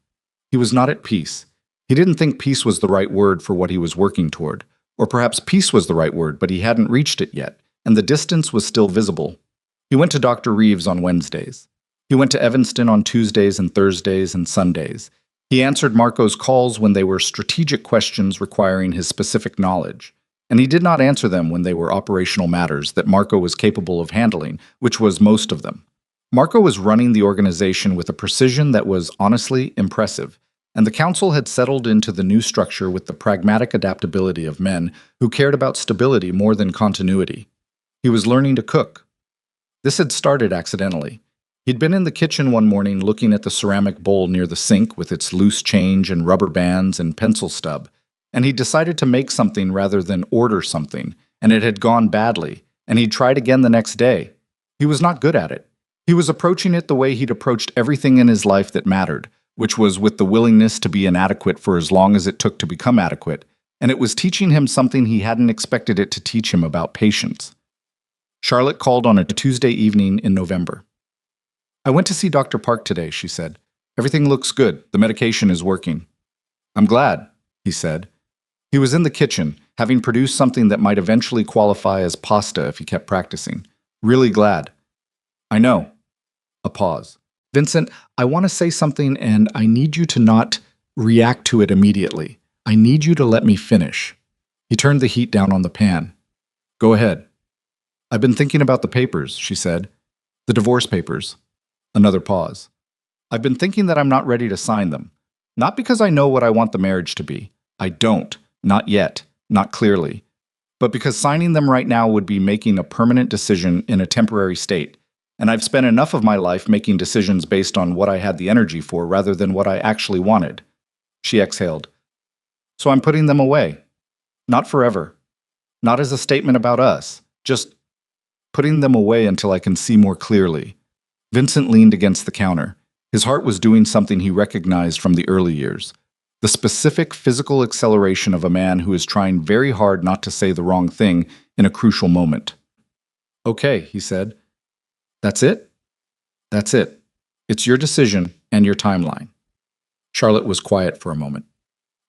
He was not at peace. He didn't think peace was the right word for what he was working toward. Or perhaps peace was the right word, but he hadn't reached it yet, and the distance was still visible. He went to Dr. Reeves on Wednesdays. He went to Evanston on Tuesdays and Thursdays and Sundays. He answered Marco's calls when they were strategic questions requiring his specific knowledge, and he did not answer them when they were operational matters that Marco was capable of handling, which was most of them. Marco was running the organization with a precision that was honestly impressive, and the council had settled into the new structure with the pragmatic adaptability of men who cared about stability more than continuity. He was learning to cook. This had started accidentally. He'd been in the kitchen one morning looking at the ceramic bowl near the sink with its loose change and rubber bands and pencil stub, and he decided to make something rather than order something, and it had gone badly, and he'd tried again the next day. He was not good at it. He was approaching it the way he'd approached everything in his life that mattered, which was with the willingness to be inadequate for as long as it took to become adequate, and it was teaching him something he hadn't expected it to teach him about patience. Charlotte called on a Tuesday evening in November. "I went to see Dr. Park today," she said. "Everything looks good. The medication is working." "I'm glad," he said. He was in the kitchen, having produced something that might eventually qualify as pasta if he kept practicing. "Really glad." "I know." A pause. "Vincent, I want to say something and I need you to not react to it immediately. I need you to let me finish." He turned the heat down on the pan. "Go ahead." "I've been thinking about the papers," she said. "The divorce papers." Another pause. "I've been thinking that I'm not ready to sign them. Not because I know what I want the marriage to be. I don't. Not yet. Not clearly. But because signing them right now would be making a permanent decision in a temporary state. And I've spent enough of my life making decisions based on what I had the energy for rather than what I actually wanted." She exhaled. "So I'm putting them away. Not forever. Not as a statement about us. Just putting them away until I can see more clearly." Vincent leaned against the counter. His heart was doing something he recognized from the early years. The specific physical acceleration of a man who is trying very hard not to say the wrong thing in a crucial moment. "Okay," he said. "That's it?" "That's it. It's your decision and your timeline. Charlotte was quiet for a moment.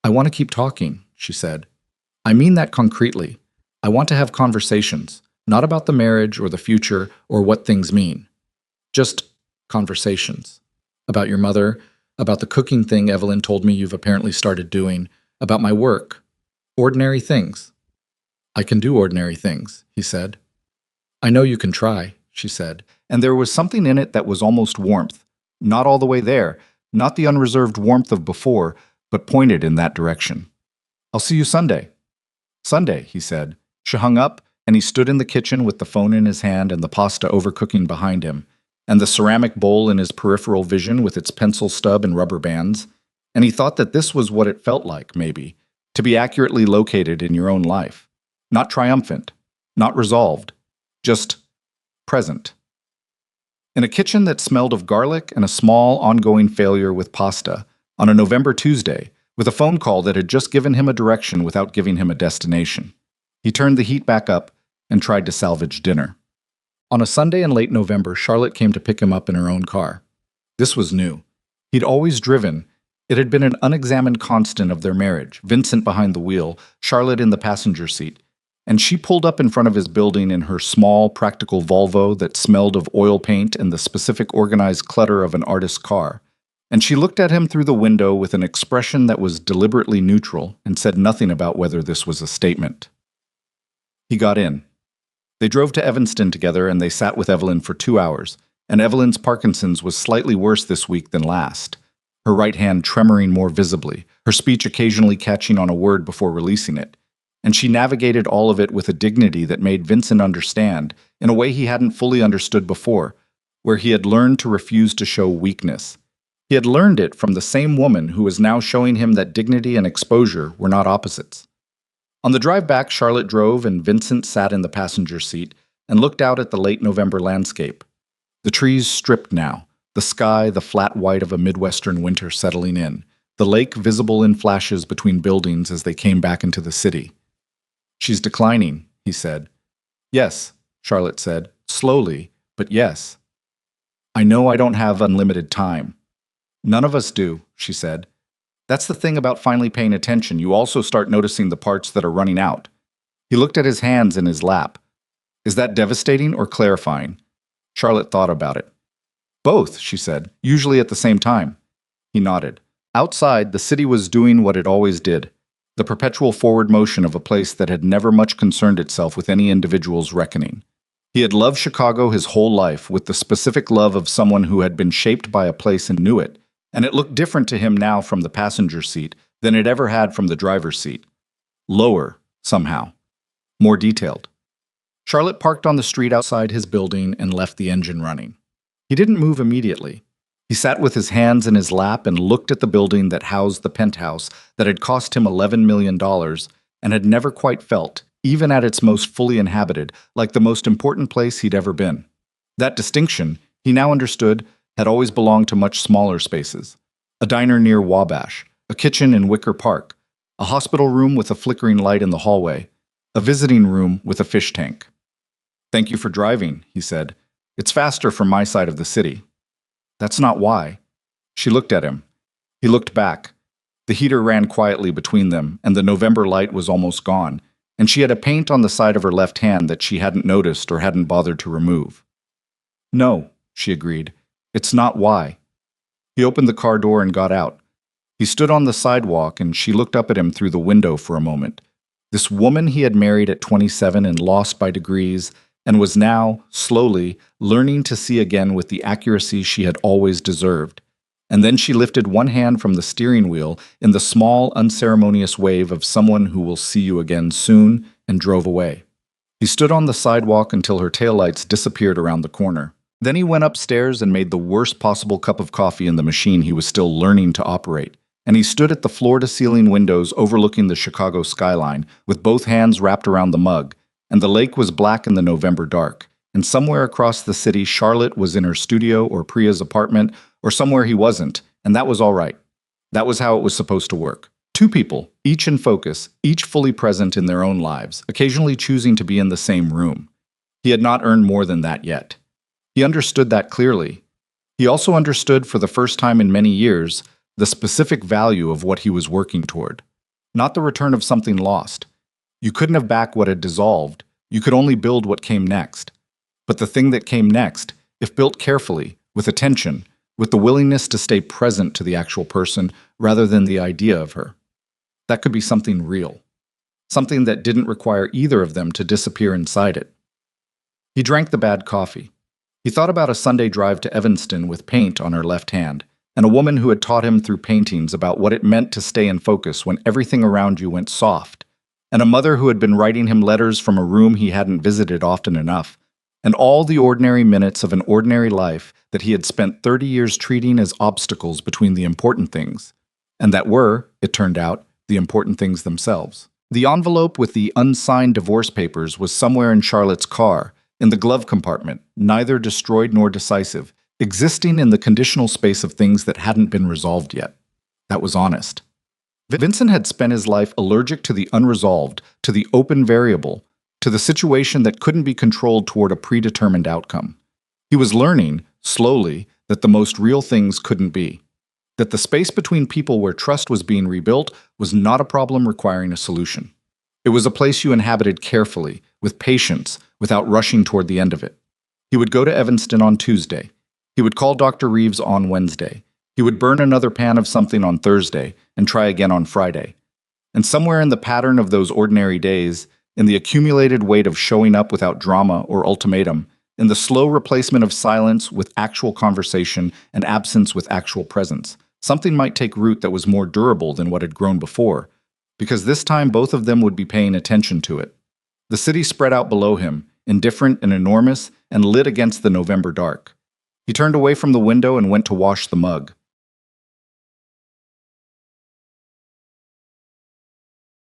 I want to keep talking, she said. I mean that concretely. I want to have conversations, not about the marriage or the future or what things mean. Just conversations. About your mother, about the cooking thing Evelyn told me you've apparently started doing, about my work. Ordinary things. I can do ordinary things, he said. I know you can try, she said, and there was something in it that was almost warmth. Not all the way there, not the unreserved warmth of before, but pointed in that direction. I'll see you Sunday. Sunday, he said. She hung up, and he stood in the kitchen with the phone in his hand and the pasta overcooking behind him, and the ceramic bowl in his peripheral vision with its pencil stub and rubber bands, and he thought that this was what it felt like, maybe, to be accurately located in your own life. Not triumphant, not resolved, just present. In a kitchen that smelled of garlic and a small, ongoing failure with pasta, on a November Tuesday, with a phone call that had just given him a direction without giving him a destination. He turned the heat back up and tried to salvage dinner. On a Sunday in late November, Charlotte came to pick him up in her own car. This was new. He'd always driven. It had been an unexamined constant of their marriage, Vincent behind the wheel, Charlotte in the passenger seat. And she pulled up in front of his building in her small, practical Volvo that smelled of oil paint and the specific organized clutter of an artist's car. And she looked at him through the window with an expression that was deliberately neutral and said nothing about whether this was a statement. He got in. They drove to Evanston together and they sat with Evelyn for 2 hours, and Evelyn's Parkinson's was slightly worse this week than last, her right hand tremoring more visibly, her speech occasionally catching on a word before releasing it. And she navigated all of it with a dignity that made Vincent understand, in a way he hadn't fully understood before, where he had learned to refuse to show weakness. He had learned it from the same woman who was now showing him that dignity and exposure were not opposites. On the drive back, Charlotte drove and Vincent sat in the passenger seat and looked out at the late November landscape. The trees stripped now, the sky the flat white of a Midwestern winter settling in, the lake visible in flashes between buildings as they came back into the city. She's declining, he said. Yes, Charlotte said, slowly, but yes. I know I don't have unlimited time. None of us do, she said. That's the thing about finally paying attention. You also start noticing the parts that are running out. He looked at his hands in his lap. Is that devastating or clarifying? Charlotte thought about it. Both, she said, usually at the same time. He nodded. Outside, the city was doing what it always did. The perpetual forward motion of a place that had never much concerned itself with any individual's reckoning. He had loved Chicago his whole life with the specific love of someone who had been shaped by a place and knew it, and it looked different to him now from the passenger seat than it ever had from the driver's seat. Lower, somehow. More detailed. Charlotte parked on the street outside his building and left the engine running. He didn't move immediately. He sat with his hands in his lap and looked at the building that housed the penthouse that had cost him $11 million and had never quite felt, even at its most fully inhabited, like the most important place he'd ever been. That distinction, he now understood, had always belonged to much smaller spaces. A diner near Wabash, a kitchen in Wicker Park, a hospital room with a flickering light in the hallway, a visiting room with a fish tank. Thank you for driving, he said. It's faster from my side of the city. That's not why. She looked at him. He looked back. The heater ran quietly between them, and the November light was almost gone, and she had a paint on the side of her left hand that she hadn't noticed or hadn't bothered to remove. No, she agreed. It's not why. He opened the car door and got out. He stood on the sidewalk, and she looked up at him through the window for a moment. This woman he had married at 27 and lost by degrees, and was now, slowly, learning to see again with the accuracy she had always deserved. And then she lifted one hand from the steering wheel in the small, unceremonious wave of someone who will see you again soon, and drove away. He stood on the sidewalk until her taillights disappeared around the corner. Then he went upstairs and made the worst possible cup of coffee in the machine he was still learning to operate. And he stood at the floor-to-ceiling windows overlooking the Chicago skyline, with both hands wrapped around the mug, and the lake was black in the November dark, and somewhere across the city Charlotte was in her studio or Priya's apartment, or somewhere he wasn't, and that was all right. That was how it was supposed to work. Two people, each in focus, each fully present in their own lives, occasionally choosing to be in the same room. He had not earned more than that yet. He understood that clearly. He also understood for the first time in many years the specific value of what he was working toward. Not the return of something lost. You couldn't have back what had dissolved, you could only build what came next. But the thing that came next, if built carefully, with attention, with the willingness to stay present to the actual person rather than the idea of her, that could be something real. Something that didn't require either of them to disappear inside it. He drank the bad coffee. He thought about a Sunday drive to Evanston with paint on her left hand, and a woman who had taught him through paintings about what it meant to stay in focus when everything around you went soft, and a mother who had been writing him letters from a room he hadn't visited often enough, and all the ordinary minutes of an ordinary life that he had spent 30 years treating as obstacles between the important things, and that were, it turned out, the important things themselves. The envelope with the unsigned divorce papers was somewhere in Charlotte's car, in the glove compartment, neither destroyed nor decisive, existing in the conditional space of things that hadn't been resolved yet. That was honest. Vincent had spent his life allergic to the unresolved, to the open variable, to the situation that couldn't be controlled toward a predetermined outcome. He was learning, slowly, that the most real things couldn't be. That the space between people where trust was being rebuilt was not a problem requiring a solution. It was a place you inhabited carefully, with patience, without rushing toward the end of it. He would go to Evanston on Tuesday. He would call Dr. Reeves on Wednesday. He would burn another pan of something on Thursday and try again on Friday. And somewhere in the pattern of those ordinary days, in the accumulated weight of showing up without drama or ultimatum, in the slow replacement of silence with actual conversation and absence with actual presence, something might take root that was more durable than what had grown before, because this time both of them would be paying attention to it. The city spread out below him, indifferent and enormous, and lit against the November dark. He turned away from the window and went to wash the mug.